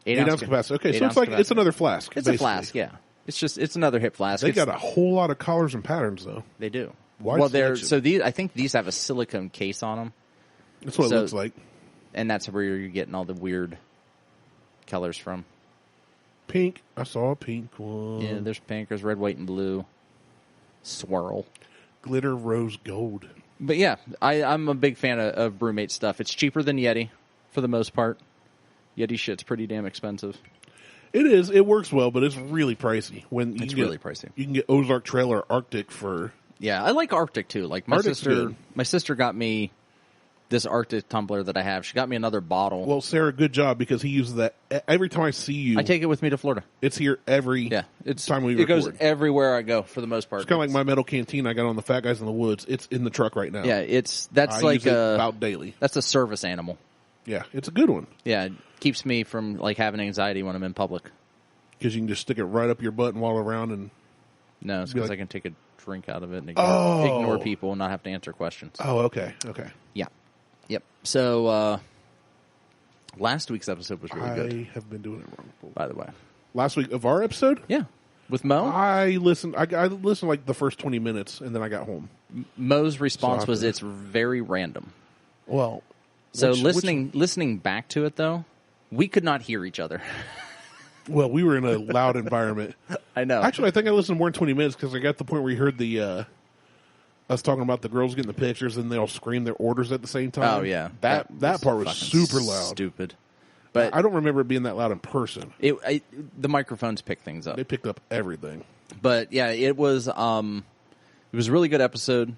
8 ounce capacity. Okay, so it's like, it's another flask. It's basically a flask, yeah. It's another hip flask. They got a whole lot of colors and patterns, though. They do. I think these have a silicone case on them. That's what it looks like. And that's where you're getting all the weird colors from. Pink. I saw a pink one. Yeah, there's pink. There's red, white, and blue. Swirl. Glitter, rose, gold. But yeah, I'm a big fan of Brewmate stuff. It's cheaper than Yeti for the most part. Yeti shit's pretty damn expensive. It is. It works well, but it's really pricey. It's really pricey. You can get Ozark Trail or Arctic for... Yeah, I like Arctic, too. Like, my sister got me this Arctic tumbler that I have. She got me another bottle. Well, Sarah, good job, because he uses that every time I see you. I take it with me to Florida. It's here every time we record. It goes everywhere I go, for the most part. It's kind of like my metal canteen I got on the Fat Guys in the Woods. It's in the truck right now. Yeah, that's like about daily. That's a service animal. Yeah, it's a good one. Yeah, it keeps me from like having anxiety when I'm in public. Because you can just stick it right up your butt and waddle around and... No, it's because I can take a drink out of it and ignore people and not have to answer questions. Oh, okay. Yeah. Yep. So, last week's episode was really good. I have been doing it wrong. By the way. Last week of our episode? Yeah. With Mo? I listened like the first 20 minutes, and then I got home. Mo's response was, it's very random. Well... So listening back to it, though, we could not hear each other. Well, we were in a loud environment. I know. Actually, I think I listened more than 20 minutes because I got to the point where you heard us talking about the girls getting the pictures and they all scream their orders at the same time. Oh, yeah. That part was super loud. Stupid. But I don't remember it being that loud in person. The microphones pick things up. They picked up everything. But, yeah, it was a really good episode.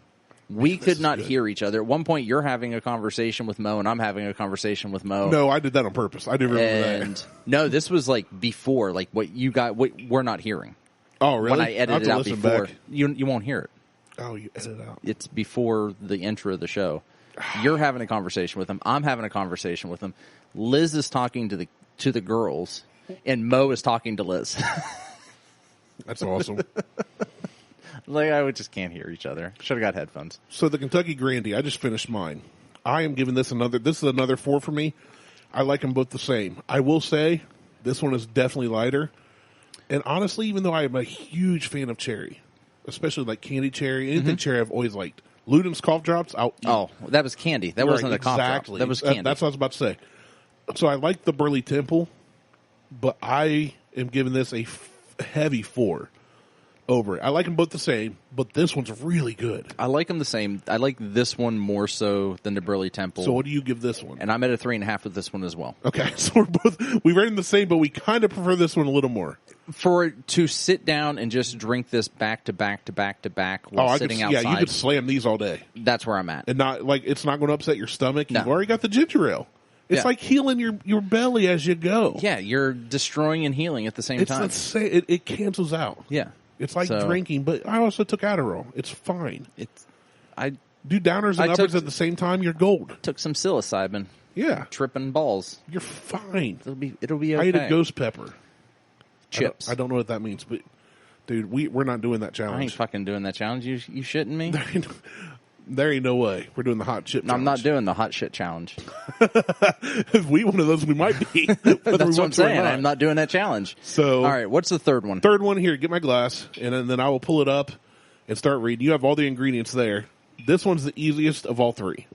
We could not hear each other. At one point, you're having a conversation with Mo, and I'm having a conversation with Mo. No, I did that on purpose. I didn't remember that. No, this was like before, like what you got. What we're not hearing. Oh, really? When I edited it out before, you won't hear it. Oh, you edit it out. It's before the intro of the show. You're having a conversation with him. I'm having a conversation with him. Liz is talking to the girls, and Mo is talking to Liz. That's awesome. Like, I just can't hear each other. Should have got headphones. So the Kentucky Grandee, I just finished mine. I am giving this is another 4 for me. I like them both the same. I will say this one is definitely lighter. And honestly, even though I am a huge fan of cherry, especially like candy cherry, anything cherry I've always liked. Luden's cough drops, that was candy. That wasn't a cough drop. That was candy. That's what I was about to say. So I like the Burley Temple, but I am giving this a heavy 4. Over it. I like them both the same, but this one's really good. I like them the same. I like this one more so than the Burley Temple. So what do you give this one? And I'm at a 3.5 with this one as well. Okay, so we rate them the same, but we kind of prefer this one a little more. To sit down and just drink this back to back to back to back while sitting outside. Yeah, you could slam these all day. That's where I'm at. And not like it's not going to upset your stomach. You've already got the ginger ale. It's like healing your belly as you go. Yeah, you're destroying and healing at the same time. It cancels out. Yeah. It's like drinking, but I also took Adderall. It's fine. I do downers and uppers at the same time. You're gold. Took some psilocybin. Yeah, tripping balls. You're fine. It'll be okay. I ate a ghost pepper. Chips. I don't know what that means, but dude, we're not doing that challenge. I ain't fucking doing that challenge. You shitting me? There ain't no way. We're doing the hot chip challenge. I'm not doing the hot shit challenge. If we one of those, we might be. That's what I'm saying. I'm not doing that challenge. So, all right, what's the third one? Third one here. Get my glass, and then I will pull it up and start reading. You have all the ingredients there. This one's the easiest of all 3.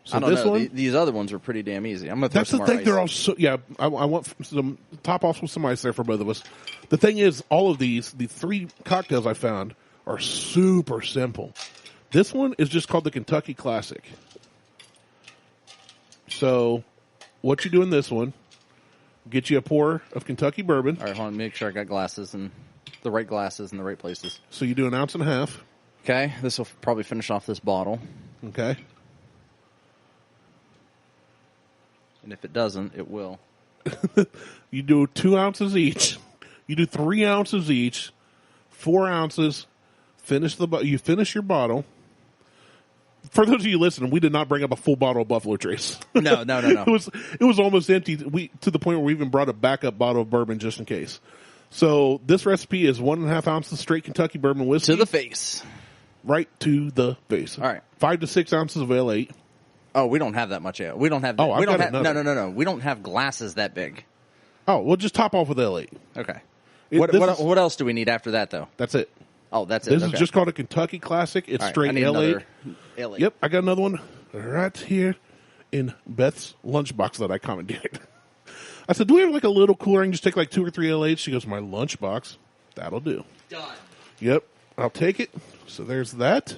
So I don't know. These other ones were pretty damn easy. I'm gonna throw some more ice. They're all so. Yeah, I want some top offs with some ice there for both of us. The thing is, all of the 3 cocktails I found are super simple. This one is just called the Kentucky Classic. So, what you do in this one, get you a pour of Kentucky Bourbon. All right, hold on. Make sure I got glasses and the right places. So you do 1.5 ounces. Okay, this will probably finish off this bottle. Okay. And if it doesn't, it will. You do 2 ounces each. You do 3 ounces each. 4 ounces. You finish your bottle. For those of you listening, we did not bring up a full bottle of Buffalo Trace. No. It was almost empty. To the point where we even brought a backup bottle of bourbon just in case. So this recipe is 1.5 ounces straight Kentucky bourbon whiskey. To the face. Right to the face. All right. 5 to 6 ounces of ale. Oh, we don't have that much ale. We don't have. Oh, we don't have. No. We don't have glasses that big. Oh, we'll just top off with ale. Okay. What else do we need after that, though? That's it. Oh, that's it. This is just called a Kentucky Classic. It's straight ale. Yep, I got another one right here in Beth's lunchbox that I commandeered. I said, do we have like a little cooler? I can just take like 2 or 3 L8s. She goes, my lunchbox. That'll do. Done. Yep, I'll take it. So there's that.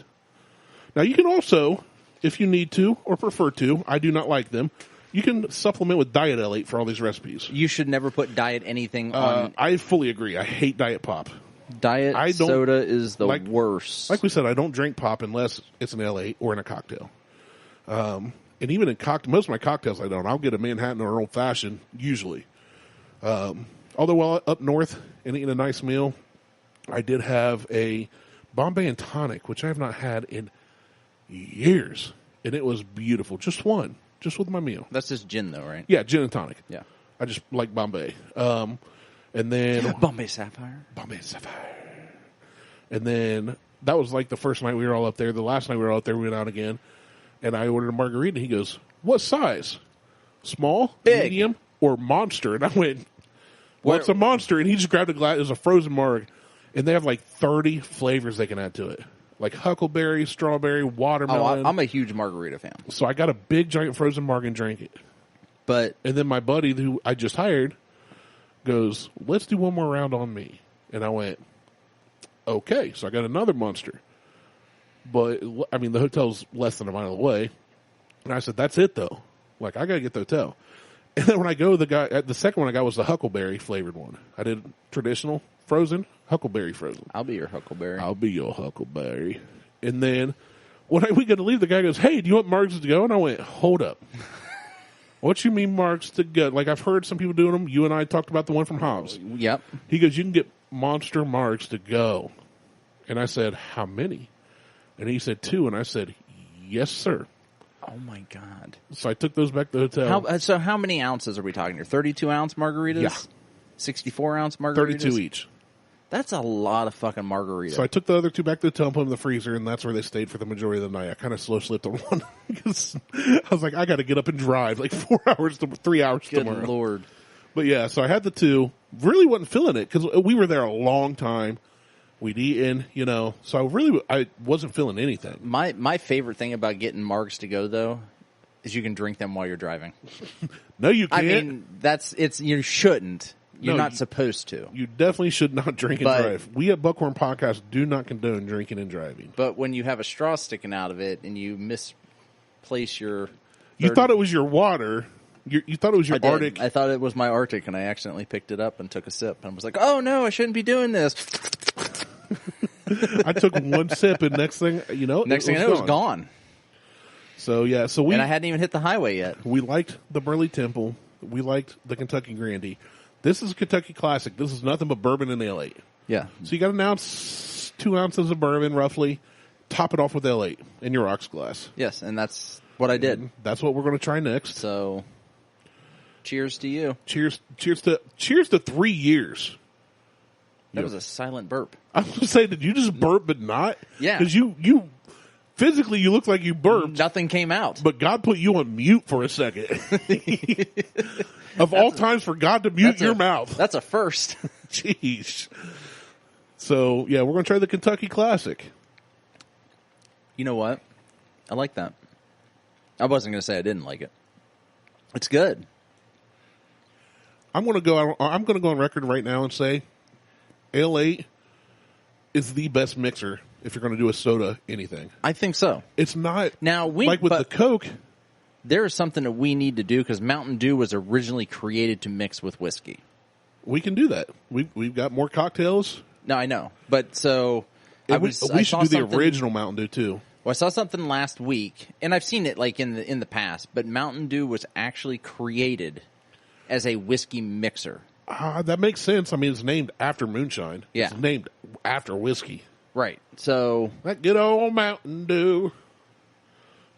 Now you can also, if you need to or prefer to, I do not like them, You can supplement with Diet L8 for all these recipes. You should never put diet anything on. I fully agree. I hate Diet Pop. Diet soda is the worst. Like we said, I don't drink pop unless it's an L8 or in a cocktail. And even in most of my cocktails, I don't. I'll get a Manhattan or an Old Fashioned, usually. Although while up north and eating a nice meal, I did have a Bombay and Tonic, which I have not had in years. And it was beautiful. Just one. Just with my meal. That's just gin, though, right? Yeah, gin and tonic. Yeah. I just like Bombay. And then... Bombay Sapphire. Bombay Sapphire. And then that was like the first night we were all up there. The last night we were all up there, we went out again. And I ordered a margarita. And he goes, what size? Small? Big. Medium? Or monster? And I went, what's a monster? And he just grabbed a glass. It was a frozen marg. And they have like 30 flavors they can add to it. Like huckleberry, strawberry, watermelon. I'm a huge margarita fan. So I got a big giant frozen marg and drank it. And then my buddy who I just hired goes, let's do one more round on me. And I went, okay. So I got another monster. But, I mean, the hotel's less than a mile away. And I said, that's it, though. Like, I got to get the hotel. And then when I go, the second one I got was the huckleberry flavored one. I did traditional, frozen, huckleberry frozen. I'll be your huckleberry. I'll be your huckleberry. And then when we got to leave, the guy goes, hey, do you want margs to go? And I went, hold up. What you mean margs to go? Like, I've heard some people doing them. You and I talked about the one from Hobbs. Yep. He goes, you can get monster margs to go. And I said, how many? And he said 2. And I said, yes, sir. Oh, my God. So I took those back to the hotel. So how many ounces are we talking here? 32-ounce margaritas? Yeah. 64-ounce margaritas? 32 each. That's a lot of fucking margarita. So I took the other 2 back to the hotel and put them in the freezer, and that's where they stayed for the majority of the night. I kind of slow slipped on one because I was like, I got to get up and drive like 3 hours Good tomorrow. Lord. But yeah, so I had the 2. Really wasn't feeling it because we were there a long time. We'd eaten, so I wasn't feeling anything. My favorite thing about getting margs to go, though, is you can drink them while you're driving. No, you can't. I mean, you shouldn't. You're not supposed to. You definitely should not drink and drive. We at Buckhorn Podcast do not condone drinking and driving. But when you have a straw sticking out of it and you misplace your... You thought it was your water. You thought it was your Arctic. I thought it was my Arctic, and I accidentally picked it up and took a sip. And I was like, oh, no, I shouldn't be doing this. I took one sip, and next thing you know, it was gone. So, yeah. And I hadn't even hit the highway yet. We liked the Burley Temple. We liked the Kentucky Grandee. This is a Kentucky classic. This is nothing but bourbon and L8. Yeah. So you got an ounce, 2 ounces of bourbon, roughly. Top it off with L8 in your rocks glass. Yes, and that's what I did. And that's what we're going to try next. So, cheers to you. Cheers to 3 years. That was a silent burp. I was going to say, did you just burp but not? Yeah. Because you physically, you look like you burped. Nothing came out. But God put you on mute for a second. Of all times for God to mute your mouth. That's a first. Jeez. So, yeah, we're going to try the Kentucky Classic. You know what? I like that. I wasn't going to say I didn't like it. It's good. I'm going to go on record right now and say L8 is the best mixer if you're going to do a soda anything. I think so. It's not now like with the Coke. There is something that we need to do because Mountain Dew was originally created to mix with whiskey. We can do that. We've got more cocktails. No, I know, but so we should do the original Mountain Dew too. Well, I saw something last week, and I've seen it like in the past. But Mountain Dew was actually created as a whiskey mixer. That makes sense. I mean, it's named after moonshine. Yeah. It's named after whiskey. Right. So that good old Mountain Dew.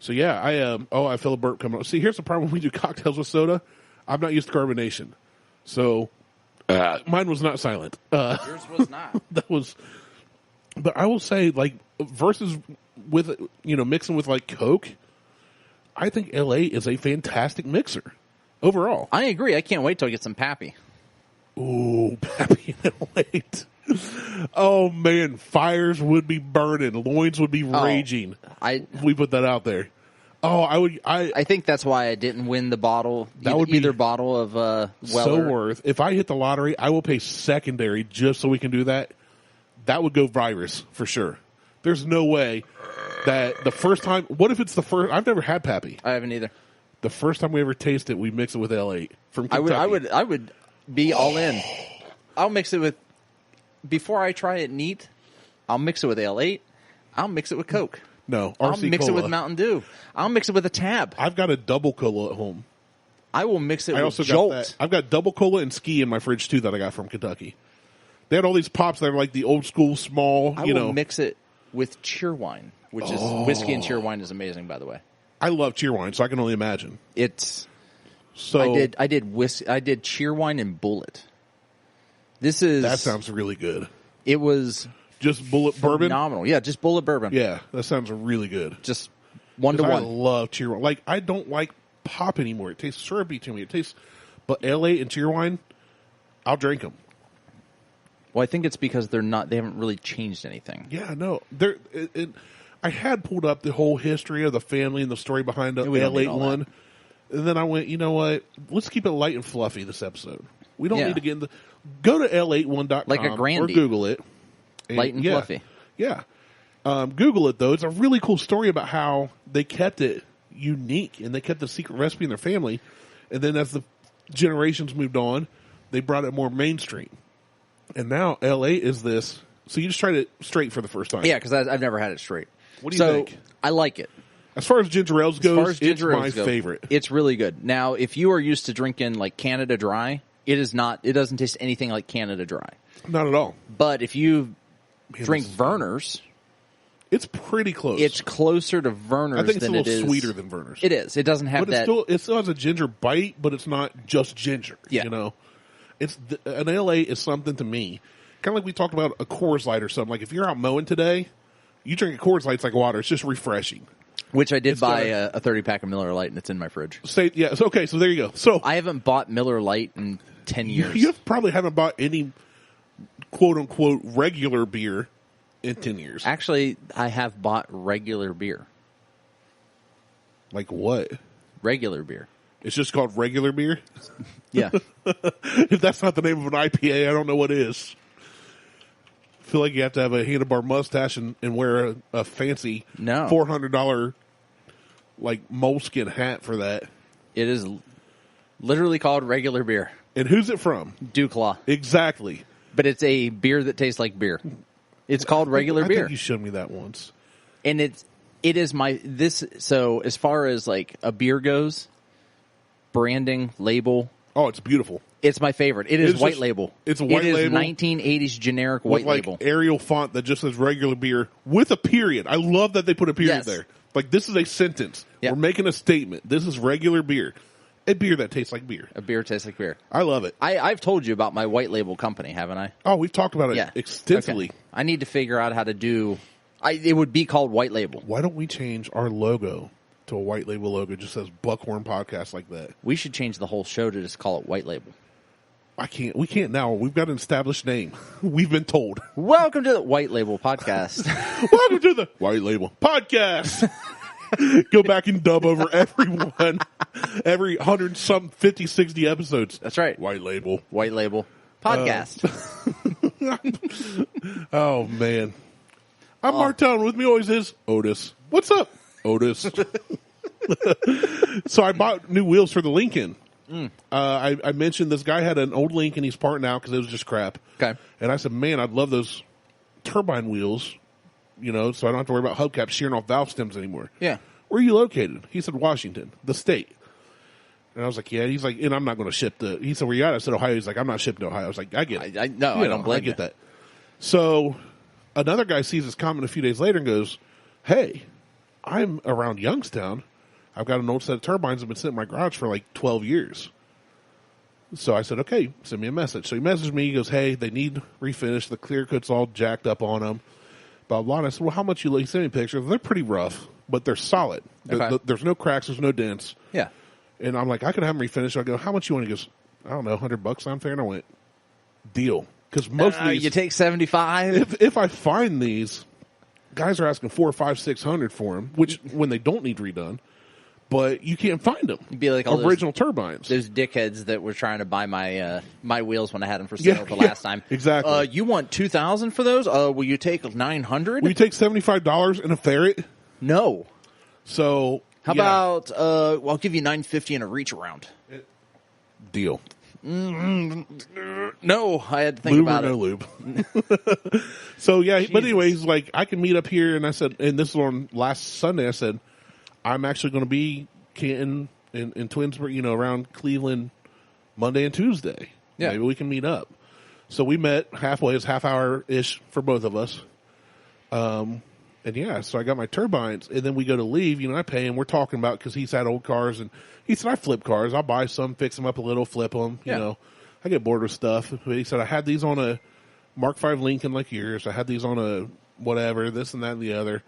So yeah, I feel a burp coming up. See, here's the problem when we do cocktails with soda. I'm not used to carbonation. So mine was not silent. Yours was not. But I will say, like, versus with, mixing with like Coke, I think L8 is a fantastic mixer overall. I agree. I can't wait till I get some Pappy. Ooh, Pappy and L8. Oh man, fires would be burning, loins would be raging. We put that out there. Oh, I think that's why I didn't win the bottle. That would be either bottle of Weller. So worth. If I hit the lottery, I will pay secondary just so we can do that. That would go virus for sure. There's no way that the first time. What if it's the first? I've never had Pappy. I haven't either. The first time we ever taste it, we mix it with L8 from Kentucky. I would be all in. I'll mix it with, before I try it neat, I'll mix it with L8. I'll mix it with Coke. No, RC I'll mix Cola. it with Mountain Dew. I'll mix it with a Tab. I've got a double cola at home. I will mix it with Jolt. I've got double cola and Ski in my fridge, too, that I got from Kentucky. They had all these pops that are like the old school small, I will mix it with Cheerwine, which is whiskey and Cheerwine is amazing, by the way. I love Cheerwine, so I can only imagine. I did Cheerwine and Bullet. That sounds really good. It was just Bullet bourbon? Phenomenal. Yeah, just Bullet bourbon. Yeah, that sounds really good. Just 1-to-1. I love Cheerwine. Like, I don't like pop anymore. It tastes syrupy to me. But L8 and Cheerwine, I'll drink them. Well, I think it's because they haven't really changed anything. Yeah, no. I had pulled up the whole history of the family and the story behind the L8 one. And then I went, you know what? Let's keep it light and fluffy this episode. We don't need to get into... Go to L81.com like a Grandy. or Google it. Light and fluffy. Yeah. Google it, though. It's a really cool story about how they kept it unique and they kept the secret recipe in their family. And then as the generations moved on, they brought it more mainstream. And now L8 is this. So you just tried it straight for the first time. Yeah, because I've never had it straight. What do you think? I like it. As far as ginger ales goes, it's my favorite. It's really good. Now, if you are used to drinking like Canada Dry, it doesn't taste anything like Canada Dry. Not at all. But if you drink Vernors, it's pretty close. It's closer to Vernors than it is. I think it's a little sweeter than Vernors. It is. It doesn't have that. It still has a ginger bite, but it's not just ginger. Yeah. You know? An L8 is something to me. Kind of like we talked about a Coors Light or something. Like if you're out mowing today, you drink a Coors Light, it's like water. It's just refreshing. Which I did buy a 30-pack of Miller Lite, and it's in my fridge. So there you go. So I haven't bought Miller Lite in 10 years. You probably haven't bought any quote-unquote regular beer in 10 years. Actually, I have bought regular beer. Like what? Regular beer. It's just called regular beer? Yeah. If that's not the name of an IPA, I don't know what is. I feel like you have to have a handlebar mustache and wear a fancy $400 like moleskin hat for that. It is literally called regular beer. And who's it from? Dewclaw. Exactly. But it's a beer that tastes like beer. It's called regular beer. I think you showed me that once. And it is so as far as like a beer goes, branding, label. Oh, it's beautiful. It's my favorite. It is white label. It's a white label. It is 1980s generic white label. Arial font that just says regular beer with a period. I love that they put a period there. Like, this is a sentence. Yep. We're making a statement. This is regular beer. A beer that tastes like beer. A beer tastes like beer. I love it. I've told you about my white label company, haven't I? Oh, we've talked about it extensively. Okay. I need to figure out how to do... it would be called white label. Why don't we change our logo to a white label logo? It just says Buckhorn Podcast like that. We should change the whole show to just call it white label. We can't now. We've got an established name. We've been told. Welcome to the White Label Podcast. Welcome to the White Label Podcast. Go back and dub over everyone. Every 50, 60 episodes. That's right. White Label. White Label Podcast. Oh, man. I'm Martelle, and with me always is Otis. What's up, Otis? So I bought new wheels for the Lincoln. I mentioned this guy had an old Lincoln he's parting out because it was just crap. Okay. And I said, man, I'd love those turbine wheels, so I don't have to worry about hubcaps shearing off valve stems anymore. Yeah. Where are you located? He said, Washington, the state. And I was like, yeah. He's like, and I'm not going to ship he said, where you at? I said, Ohio. He's like, I'm not shipping to Ohio. I was like, I get it. I don't blame you. I get that. So another guy sees this comment a few days later and goes, hey, I'm around Youngstown. I've got an old set of turbines that have been sitting in my garage for like 12 years. So I said, okay, send me a message. So he messaged me. He goes, hey, they need refinish. The clear coat's all jacked up on them. Blah, blah. And I said, well, how much you? He sent me pictures. They're pretty rough, but they're solid. Okay. There's no cracks. There's no dents. Yeah. And I'm like, I could have them refinished. I go, how much you want? He goes, I don't know, $100 sound fair? And I went, deal. Because most of these. You take 75? If I find these, guys are asking $400, $500, $600 for them, which when they don't need redone. But you can't find them. You'd be like original turbines. Those dickheads that were trying to buy my wheels when I had them for sale the last time. Exactly. You want $2,000 for those? Will you take $900? Will you take $75 and a ferret? No. So How about I'll give you $950 and a reach around. Deal. No, I had to think lube about or it. No lube. So yeah, Jesus. But anyways, like I can meet up here, and I said, and this was on last Sunday. I said, I'm actually going to be Canton in Twinsburg, around Cleveland, Monday and Tuesday. Yeah, maybe we can meet up. So we met halfway. It's half hour ish for both of us. And yeah, so I got my turbines, and then we go to leave. I pay him. We're talking about because he's had old cars, and he said I flip cars. I'll buy some, fix them up a little, flip them. I get bored with stuff. But he said I had these on a Mark V Lincoln like yours. I had these on a whatever, this and that and the other,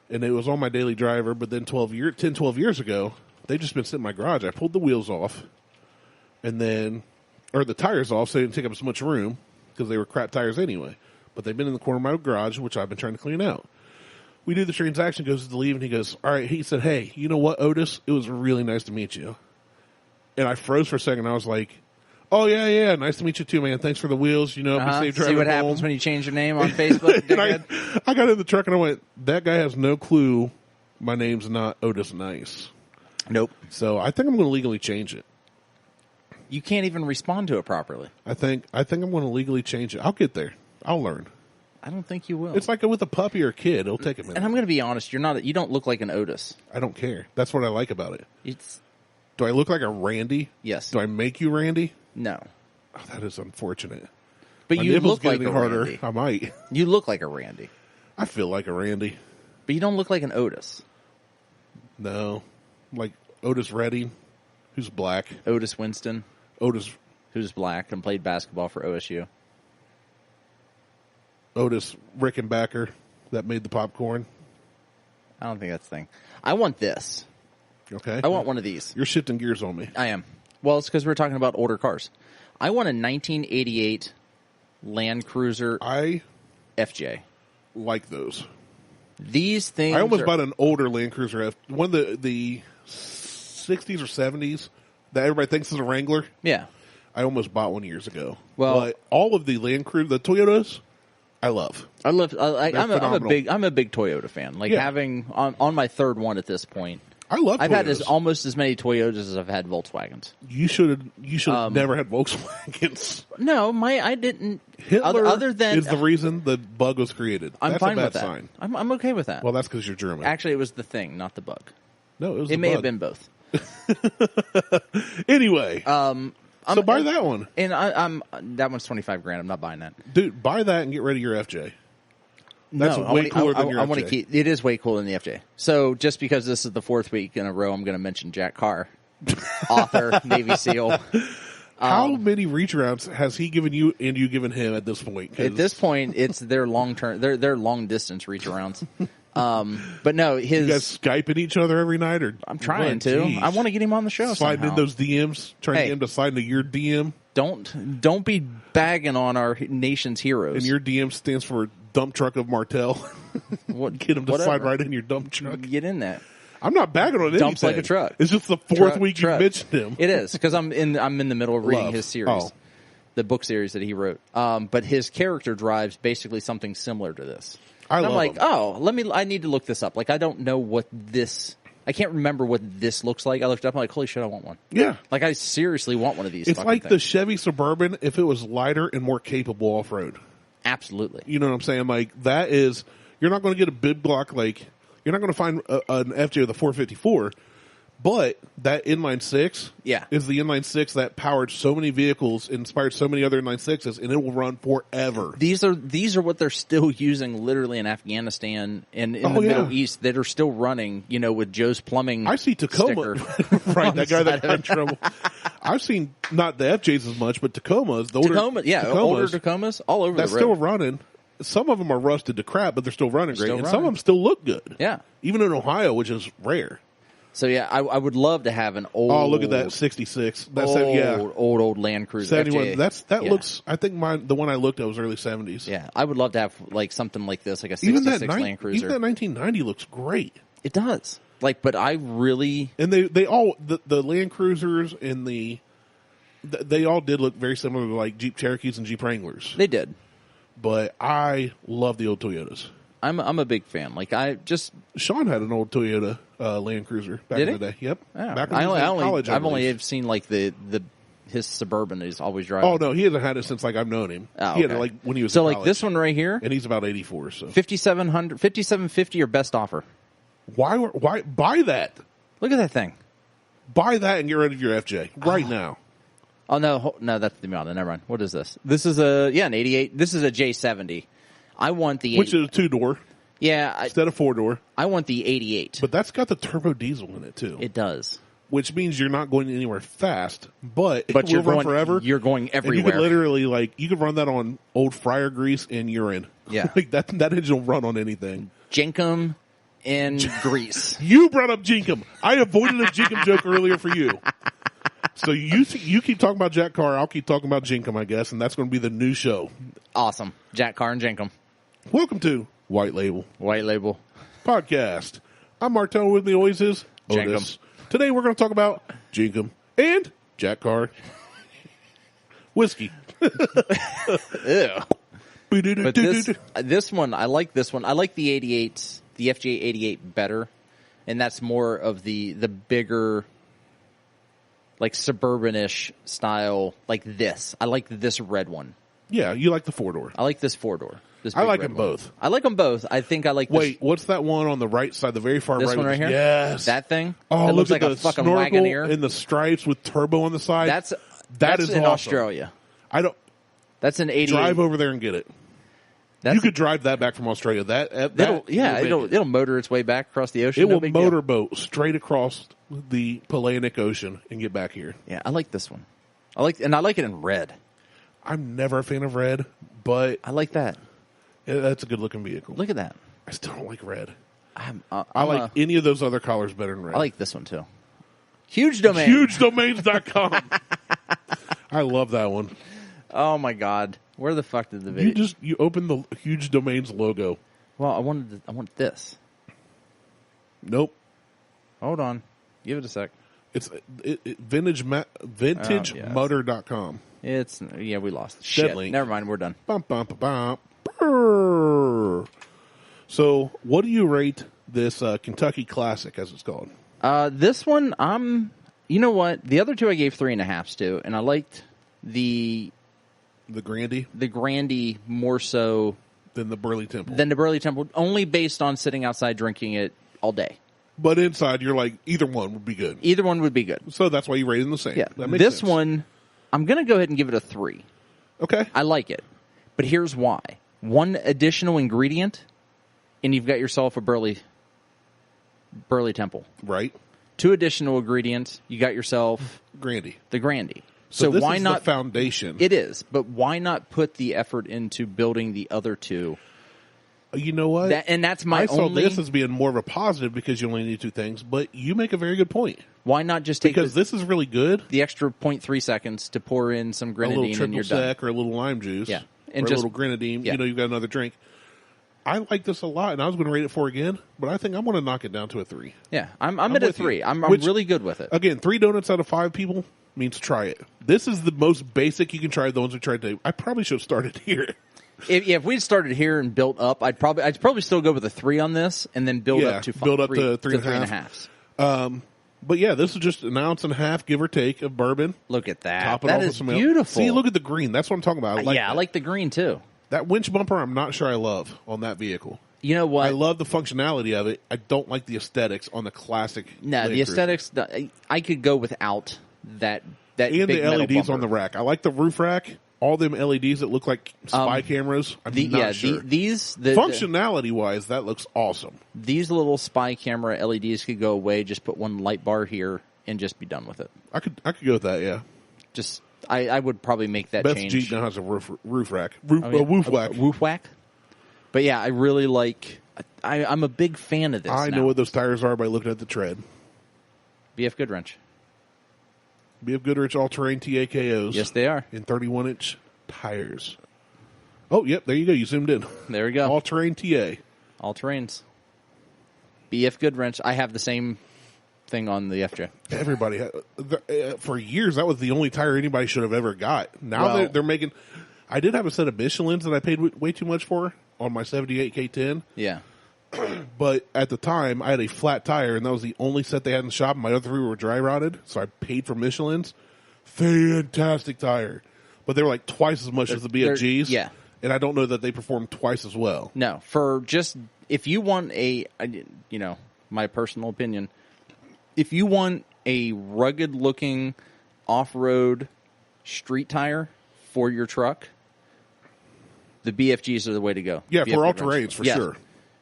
and it was on my daily driver. But then 12 years ago, they just been sitting in my garage. I pulled the wheels off, or the tires off, so they didn't take up as much room because they were crap tires anyway. But they've been in the corner of my garage, which I've been trying to clean out. We do the transaction, goes to leave, and he goes, all right. He said, hey, you know what, Otis? It was really nice to meet you. And I froze for a second. I was like, oh, yeah. Nice to meet you too, man. Thanks for the wheels. Be safe driving See what home. Happens when you change your name on Facebook. And I got in the truck, and I went, that guy has no clue my name's not Otis Nice. Nope. So I think I'm going to legally change it. You can't even respond to it properly. I think I'm going to legally change it. I'll get there. I'll learn. I don't think you will. It's like with a puppy or a kid. It'll take a minute. And I'm going to be honest. You don't look like an Otis. I don't care. That's what I like about it. Do I look like a Randy? Yes. Do I make you Randy? No. Oh, that is unfortunate. But you look like a harder. Randy. I might. You look like a Randy. I feel like a Randy. But you don't look like an Otis. No. Like Otis Redding, who's black. Otis Winston. Otis. Who's black and played basketball for OSU. Otis Rickenbacker that made the popcorn. I don't think that's the thing. I want this. Okay. I want one of these. You're shifting gears on me. I am. Well, it's because we're talking about older cars. I want a 1988 Land Cruiser FJ. Like those. These things. I almost bought an older Land Cruiser one of the 60s or 70s that everybody thinks is a Wrangler. Yeah. I almost bought one years ago. Well, but all of the Land Cruiser, the Toyotas, I love. I'm a big Toyota fan. Like having on my third one at this point. I love Toyotas. I've had almost as many Toyotas as I've had Volkswagens. You should have never had Volkswagens. No, I didn't. Hitler other than is the reason the bug was created. I'm that's fine a bad with that. Sign. I'm okay with that. Well, that's because you're German. Actually, it was the thing, not the bug. No, it was. It may have been both. Anyway, so buy that one. And that one's $25,000. I'm not buying that, dude. Buy that and get rid of your FJ. That's way cooler than your FJ. I want to keep. It is way cooler than the FJ. So just because this is the fourth week in a row, I'm going to mention Jack Carr, author, Navy SEAL. How many reach arounds has he given you and you given him at this point? At this point, it's their long term, their long distance reach arounds. But no, you guys Skyping each other every night, or I'm trying to. Geez. I want to get him on the show. Sliding in those DMs, trying to get him to slide into your DM. Don't be bagging on our nation's heroes. And your DM stands for dump truck of Martelle. Get him to slide right in your dump truck. Get in that. I'm not bagging on anything. Dumps like a truck. It's just the fourth week you mentioned him. It is because I'm in the middle of reading his series, the book series that he wrote. But his character drives basically something similar to this. I'm like, I need to look this up. Like, I don't know what this. I can't remember what this looks like. I looked it up. I'm like, holy shit, I want one. Yeah. Like, I seriously want one of these. It's like the Chevy Suburban if it was lighter and more capable off road. Absolutely. You know what I'm saying? Like, that is, you're not going to get a big block, like, you're not going to find an FJ with a 454, but that inline six is the inline six that powered so many vehicles, inspired so many other inline sixes, and it will run forever. These are what they're still using literally in Afghanistan and in the Middle East that are still running, with Joe's Plumbing. I see Tacoma. Right, that guy that got in trouble. I've seen not the FJs as much, but Tacomas. The older Tacomas all over the road. That's still running. Some of them are rusted to crap, but they're still running great. And some of them still look good. Yeah. Even in Ohio, which is rare. So, yeah, I would love to have an old... Oh, look at that, 66. That's old Land Cruiser 71. FJ. That looks... I think the one I looked at was early 70s. Yeah, I would love to have like something like this, like a 66 Land Cruiser. Even that 1990 looks great. It does. But I really... And they all... The Land Cruisers and they all did look very similar to like Jeep Cherokees and Jeep Wranglers. They did. But I love the old Toyotas. I'm a big fan. Like, Sean had an old Toyota, Land Cruiser back in the day. Yep. Yeah. Back when he was in college, I've only seen like his Suburban that he's always driving. Oh no, he hasn't had it since like I've known him. Oh, he had it like when he was so in like college. this one right here, and he's about 84. So 5750 or best offer. Why buy that? Look at that thing. Buy that and get rid of your FJ right now. Oh no, that's the Miata. Never mind. What is this? This is an 88. This is a J70. I want the which is a 2-door. Yeah, instead of 4-door. I want the 88. But that's got the turbo diesel in it too. It does. Which means you're not going anywhere fast, but you're will run going forever. You're going everywhere. And you could literally you could run that on old fryer grease and urine. Yeah, like that engine will run on anything. Jenkum and grease. You brought up Jenkum. I avoided a Jenkum joke earlier for you. So you keep talking about Jack Carr, I'll keep talking about Jenkum, I guess, and that's going to be the new show. Awesome, Jack Carr and Jenkum. Welcome to White Label Podcast. I'm Martelle. With me always is Otis. Today we're going to talk about Jenkum and Jack Carr whiskey. Ew. But this one, I like this one. I like the 88, the FJ 88 better, and that's more of the bigger, like suburban-ish style, like this. I like this red one. Yeah, you like the 4-door. I like this 4-door. I like them both. I like them both. I think I like this. Wait, what's that one on the right side, the very far this right? This one right here? Yes. That thing? Oh, that looks like the a fucking snorkel Wagoneer. and the stripes with turbo on the side. That's is in awesome. Australia. That's an 88. Drive over there and get it. You could drive that back from Australia. It'll motor its way back across the ocean. It will motorboat straight across the Palearctic Ocean and get back here. Yeah, I like this one. I like it in red. I'm never a fan of red, but I like that. Yeah, that's a good looking vehicle. Look at that. I still don't like red. I like any of those other colors better than red. I like this one too. Huge Domain. HugeDomains.com. I love that one. Oh my God. Where the fuck did the video? You opened the Huge Domains logo. Well, I want this. Nope. Hold on. Give it a sec. It's vintagemotor.com. We lost. Shit. Link. Never mind. We're done. Bum, bum, bum, bum. So, what do you rate this Kentucky Classic, as it's called? This one, you know what? The other two I gave 3.5s to, and I liked the Grandee? The Grandee more so than the Burley Temple. Only based on sitting outside drinking it all day. But inside, you're like, either one would be good. Either one would be good. So that's why you rate them the same. Yeah. That makes sense. One, I'm going to go ahead and give it a 3. Okay. I like it. But here's why. One additional ingredient, and you've got yourself a Burley Temple. Right. 2 additional ingredients, you got yourself the Grandee. So this why is not the foundation? It is, but why not put the effort into building the other two? You know what? That's my I saw this as being more of a positive because you only need 2 things, but you make a very good point. Why not just take this is really good. The extra 0.3 seconds to pour in some Grenadine and you're done. A little triple sec or a little lime juice. Yeah. And just a little Grenadine. Yeah. You've got another drink. I like this a lot, and I was going to rate it 4 again, but I think I'm going to knock it down to a 3. Yeah, I'm at a 3. I'm really good with it. Again, 3 donuts out of 5 people means try it. This is the most basic you can try. The ones we tried today. I probably should have started here. If we'd started here and built up, I'd probably still go with a 3 on this, and then build up to 3.5. But yeah, this is just 1.5 ounces, give or take, of bourbon. Look at that. Top it that off is with some beautiful. Milk. See, look at the green. That's what I'm talking about. I like the green too. That winch bumper, I'm not sure I love on that vehicle. You know what? I love the functionality of it. I don't like the aesthetics on the classic. No, the aesthetics. I could go without that. That and big the LEDs bumper on the rack. I like the roof rack. All them LEDs that look like spy cameras. I'm not sure. Functionality wise, that looks awesome. These little spy camera LEDs could go away. Just put one light bar here and just be done with it. I could go with that. Yeah. Just I would probably make that Best change. Jeep now has a roof rack. Roof whack. Roof whack. But yeah, I really like. I'm a big fan of this. I know what those tires are by looking at the tread. BF Goodwrench. BF Goodrich all-terrain TAKOs. Yes, they are. In 31-inch tires. Oh, yep, there you go. You zoomed in. There we go. All-terrain TA. All-terrains. BF Goodwrench. I have the same thing on the FJ. Everybody. For years, that was the only tire anybody should have ever got. Now they're making... I did have a set of Michelins that I paid way too much for on my 78 K10. Yeah. But at the time, I had a flat tire, and that was the only set they had in the shop. My other 3 were dry rotted, so I paid for Michelin's. Fantastic tire. But they were like twice as much as the BFGs. Yeah. And I don't know that they perform twice as well. No, for just, if you want my personal opinion, if you want a rugged-looking off-road street tire for your truck, the BFGs are the way to go. Yeah, for all-terrains, for sure.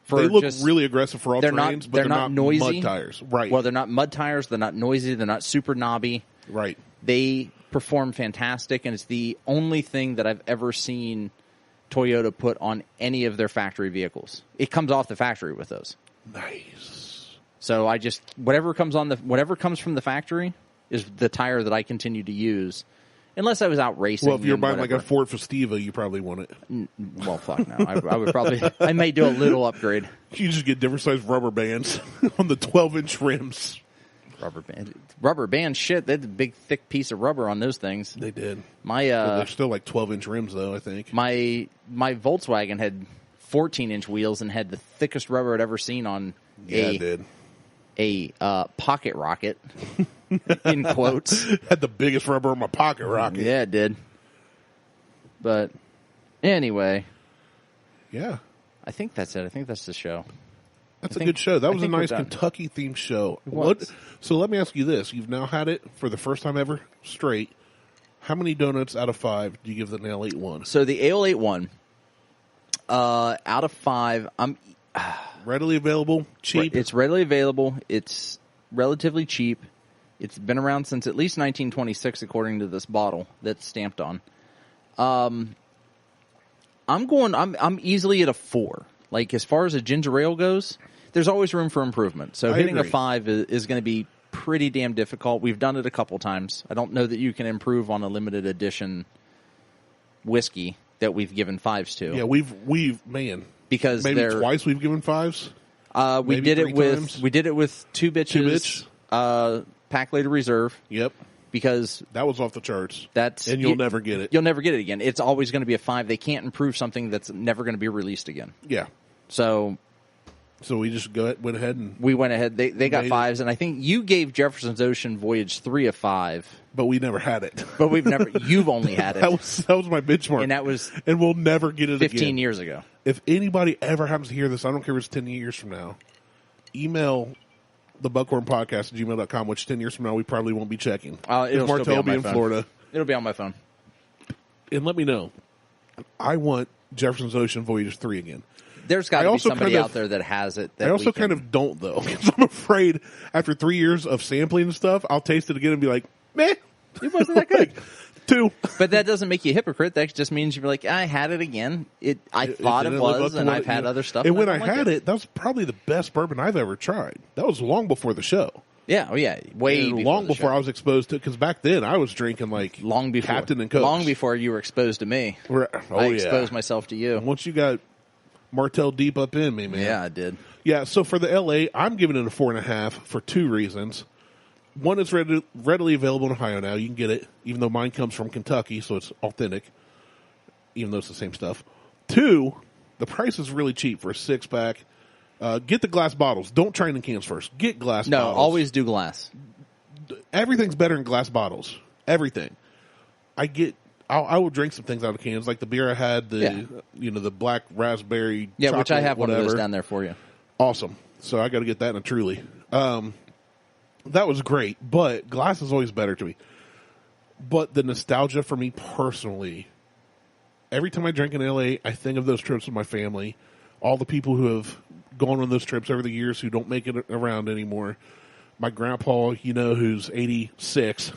They look really aggressive for all-terrains, but they're not noisy. Mud tires. Right. Well, they're not mud tires. They're not noisy. They're not super knobby. Right. They perform fantastic, and it's the only thing that I've ever seen Toyota put on any of their factory vehicles. It comes off the factory with those. Nice. So whatever comes from the factory is the tire that I continue to use, unless I was out racing. Well, if you're buying like a Ford Festiva, you probably want it. Well, fuck no. I would probably. I may do a little upgrade. You just get different size rubber bands on the 12-inch rims. Rubber band shit. They had a big thick piece of rubber on those things. They did. They're still like 12-inch rims though, I think. My Volkswagen had 14-inch wheels and had the thickest rubber I'd ever seen on a pocket rocket. In quotes. Had the biggest rubber on my pocket rocket. Yeah, it did. But anyway. Yeah. I think that's it. I think that's the show. That's a good show. That was a nice Kentucky-themed show. So let me ask you this. You've now had it for the first time ever straight. How many donuts out of 5 do you give the Ale 8-1? So the Ale 8-1, out of 5, I'm... readily available, cheap? It's readily available. It's relatively cheap. It's been around since at least 1926, according to this bottle that's stamped on. I'm easily at a 4. Like, as far as a ginger ale goes, there's always room for improvement. So hitting a 5 is going to be pretty damn difficult. We've done it a couple times. I don't know that you can improve on a limited edition whiskey that we've given 5s to. Yeah, we've because maybe twice we've given 5s. We did it with Two Bitches, Pack Later Reserve. Yep. Because that was off the charts. And you'll never get it. You'll never get it again. It's always going to be a 5. They can't improve something that's never going to be released again. Yeah. So we just went ahead and... We went ahead. They got 5s, and I think you gave Jefferson's Ocean Voyage 3 a 5. But we never had it. But you've only had it. That was my benchmark. And we'll never get it 15 again. years ago. If anybody ever happens to hear this, I don't care if it's 10 years from now, email the Buckhorn Podcast at gmail.com, which 10 years from now we probably won't be checking. It'll Martelle will be in phone. Florida. It'll be on my phone. And let me know. I want Jefferson's Ocean Voyage 3 again. There's got to be somebody out there that has it. I also kind of don't, though, because I'm afraid after 3 years of sampling and stuff, I'll taste it again and be like, meh. It wasn't that good. 2. But that doesn't make you a hypocrite. That just means you're like, I had it again. I thought it was, and I've had other stuff. And when I had it, that was probably the best bourbon I've ever tried. That was long before the show. Yeah, long before I was exposed to it, because back then I was drinking like long before Captain and Coke. Long before you were exposed to me. I exposed myself to you. And once you got Martelle deep up in me, man. Yeah, I did. Yeah, so for the LA, I'm giving it a 4.5 for 2 reasons. One, it's readily available in Ohio now. You can get it, even though mine comes from Kentucky, so it's authentic, even though it's the same stuff. 2, the price is really cheap for a 6-pack. Get the glass bottles. Don't try in the cans first. Get glass bottles. No, always do glass. Everything's better in glass bottles. Everything. I will drink some things out of cans, like the beer I had, the black raspberry chocolate, which I have whatever. one of those down there for you. Awesome. So I got to get that in a Truly. That was great, but glass is always better to me. But the nostalgia for me personally, every time I drink in LA, I think of those trips with my family, all the people who have gone on those trips over the years who don't make it around anymore. My grandpa, who's 86,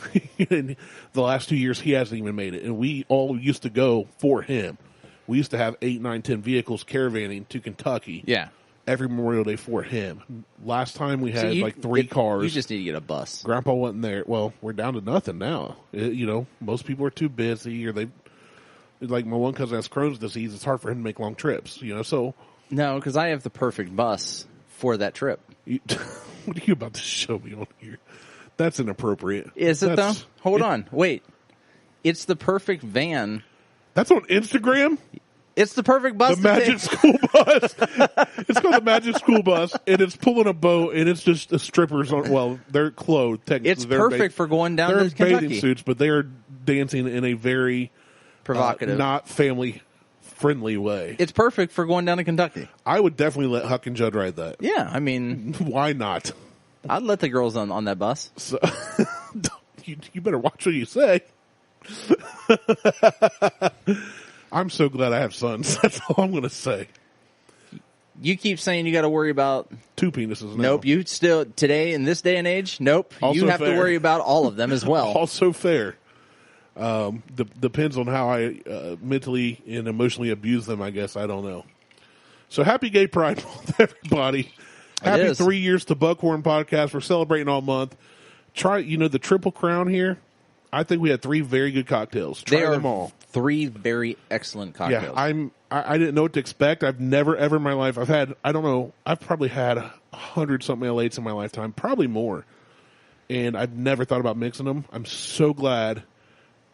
and the last 2 years he hasn't even made it. And we all used to go for him. We used to have 8, 9, 10 vehicles caravanning to Kentucky. Yeah. Every Memorial Day for him. Last time we had 3 cars. You just need to get a bus. Grandpa wasn't there. Well, we're down to nothing now. Most people are too busy, or like my one cousin has Crohn's disease. It's hard for him to make long trips. So no, because I have the perfect bus for that trip. What are you about to show me on here? That's inappropriate. Is it though? Hold on, wait. It's the perfect van. That's on Instagram? It's the perfect bus. The Magic School Bus. It's called the Magic School Bus, and it's pulling a boat, and it's just the strippers on. Well, they're clothed. Technically, it's perfect for going down to Kentucky. They're bathing suits, but they are dancing in a very provocative, not family friendly way. It's perfect for going down to Kentucky. I would definitely let Huck and Judd ride that. Yeah, I mean, why not? I'd let the girls on that bus. So, you better watch what you say. I'm so glad I have sons. That's all I'm going to say. You keep saying you got to worry about 2 penises now. Nope. You still, today, in this day and age, nope. Also you have fair. to worry about all of them as well. Also fair. Depends on how I mentally and emotionally abuse them, I guess. I don't know. So happy Gay Pride Month, everybody. Happy 3 years to Buckhorn Podcast. We're celebrating all month. Try, the Triple Crown here. I think we had 3 very good cocktails. Try them all. 3 very excellent cocktails. Yeah, I didn't know what to expect. I've never, ever in my life, I've probably had 100-something L8s in my lifetime, probably more. And I've never thought about mixing them. I'm so glad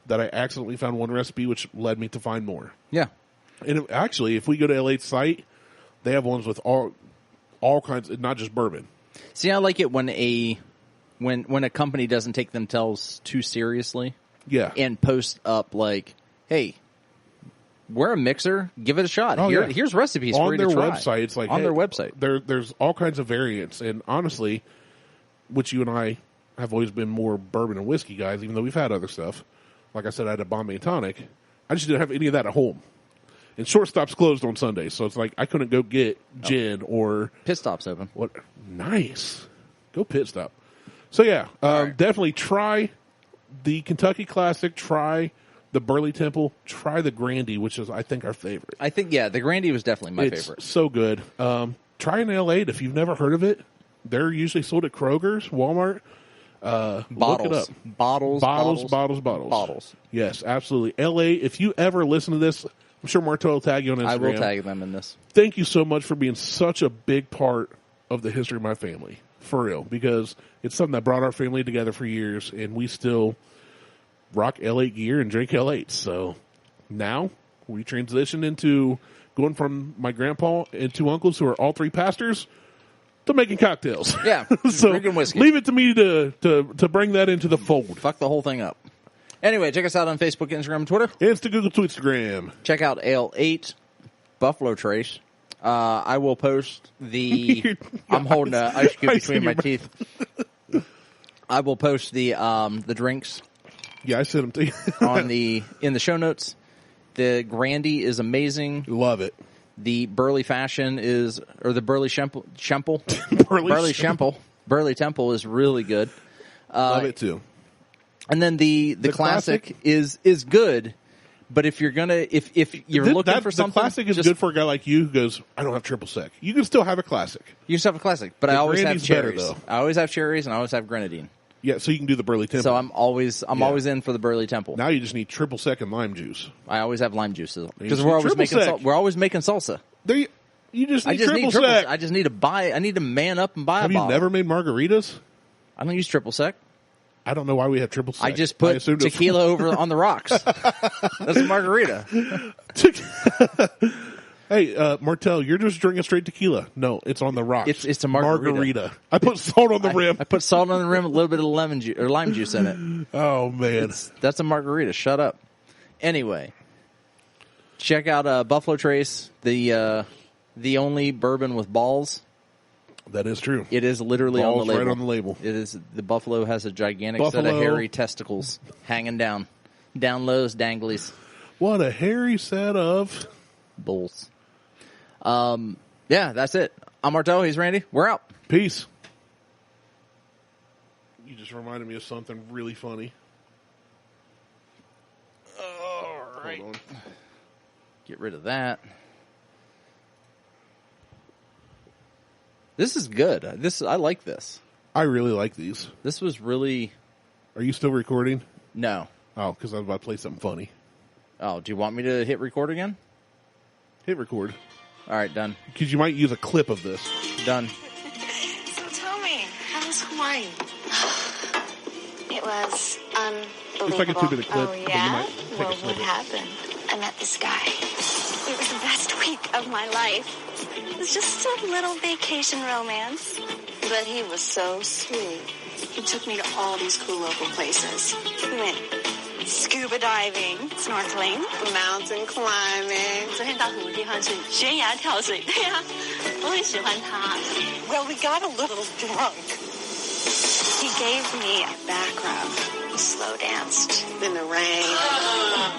that I accidentally found one recipe, which led me to find more. Yeah. And actually, if we go to L8's site, they have ones with all kinds, not just bourbon. See, I like it when a company doesn't take themselves too seriously. Yeah. And post up like, hey, we're a mixer. Give it a shot. Oh, Here's recipes for you to try. On their website, it's like, on their website. There's all kinds of variants. And honestly, which you and I have always been more bourbon and whiskey guys, even though we've had other stuff. Like I said, I had a Bombay and tonic. I just didn't have any of that at home. And Shortstop's closed on Sundays, so it's like I couldn't go get gin or... Pit Stop's open. What? Nice. Go Pit Stop. So yeah, definitely try the Kentucky Classic, try the Burley Temple, try the Grandee, which is, I think, our favorite. I think, the Grandee was definitely my favorite. So good. Try an L8 if you've never heard of it. They're usually sold at Kroger's, Walmart. Look it up. Bottles. Yes, absolutely. L8, if you ever listen to this, I'm sure Martelle will tag you on Instagram. I will tag them in this. Thank you so much for being such a big part of the history of my family. For real. Because it's something that brought our family together for years, and we still rock L8 gear and drink L8. So now we transition into going from my grandpa and 2 uncles who are all 3 pastors to making cocktails. Yeah. So drinking whiskey. Leave it to me to bring that into the fold. Fuck the whole thing up. Anyway, check us out on Facebook, Instagram, and Twitter. Insta, Google, Tweetstagram. Check out L8 Buffalo Trace. I will post the... I'm holding an ice cube between my teeth. I will post the drinks. Yeah, I sent them to you. in the show notes. The Grandy is amazing. Love it. The Burley Fashion is... Or the Burley Shemple. Burley Shemple. Burley Temple is really good. Love it, too. And then the classic is good, but if you're looking for something, the classic is good for a guy like you who goes, I don't have triple sec. You can still have a classic. You still have a classic, but I always have cherries. Better, I always have cherries, and I always have Grenadine. Yeah, so you can do the Burley Temple. So I'm always in for the Burley Temple. Now you just need triple sec and lime juice. I always have lime juice because we're always making salsa. You just need triple sec. I just need to buy. I need to man up and buy a bottle. Have you never made margaritas? I don't use triple sec. I don't know why we have triple sec. I just put tequila over on the rocks. That's a margarita. Hey, Martelle, you're just drinking straight tequila. No, it's on the rocks. It's a margarita. I put salt on the rim. I put salt on the rim, a little bit of lemon juice or lime juice in it. Oh man, that's a margarita. Shut up. Anyway, check out Buffalo Trace, the only bourbon with balls. That is true. It is literally balls on the label. Right on the label. It is. The buffalo has a gigantic set of hairy testicles hanging down lows, danglies. What a hairy set of bulls. Yeah, that's it. I'm Martelle. He's Randy. We're out. Peace. You just reminded me of something really funny. All right. Hold on. Get rid of that. This is good. I like this. I really like these. This was really... Are you still recording? No. Oh, because I was about to play something funny. Oh, do you want me to hit record again? Hit record. All right, done. Because you might use a clip of this. Done. So tell me, how was Hawaii? It was unbelievable. It's like a 2-minute clip. Oh, yeah? Well, what happened? I met this guy. It was the best week of my life. It was just a little vacation romance. But he was so sweet. He took me to all these cool local places. We went scuba diving, snorkeling, mountain climbing. 昨天到什么地方去？悬崖跳水。对呀，我很喜欢他。Well, we got a little drunk. He gave me a back rub. We slow danced in the rain.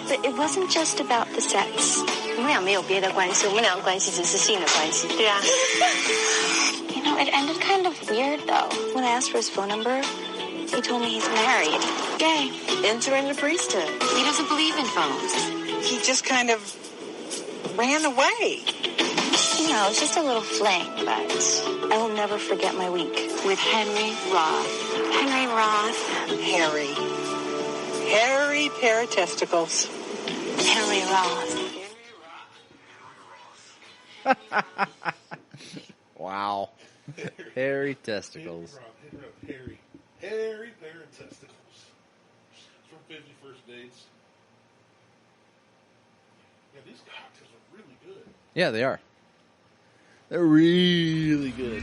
But it wasn't just about the sex. 我们俩没有别的关系，我们俩的关系只是性的关系。对啊。You know, it ended kind of weird, though. When I asked for his phone number, he told me he's married. Gay. Entering the priesthood. He doesn't believe in phones. He just kind of ran away. You know, it's just a little fling, but I will never forget my week with Henry Roth. Henry Roth. Harry pair of testicles. Henry Roth. Wow. Hairy testicles. Hairy pair of testicles. It's from 50 First Dates. Yeah, these cocktails are really good. Yeah, they are. They're really good.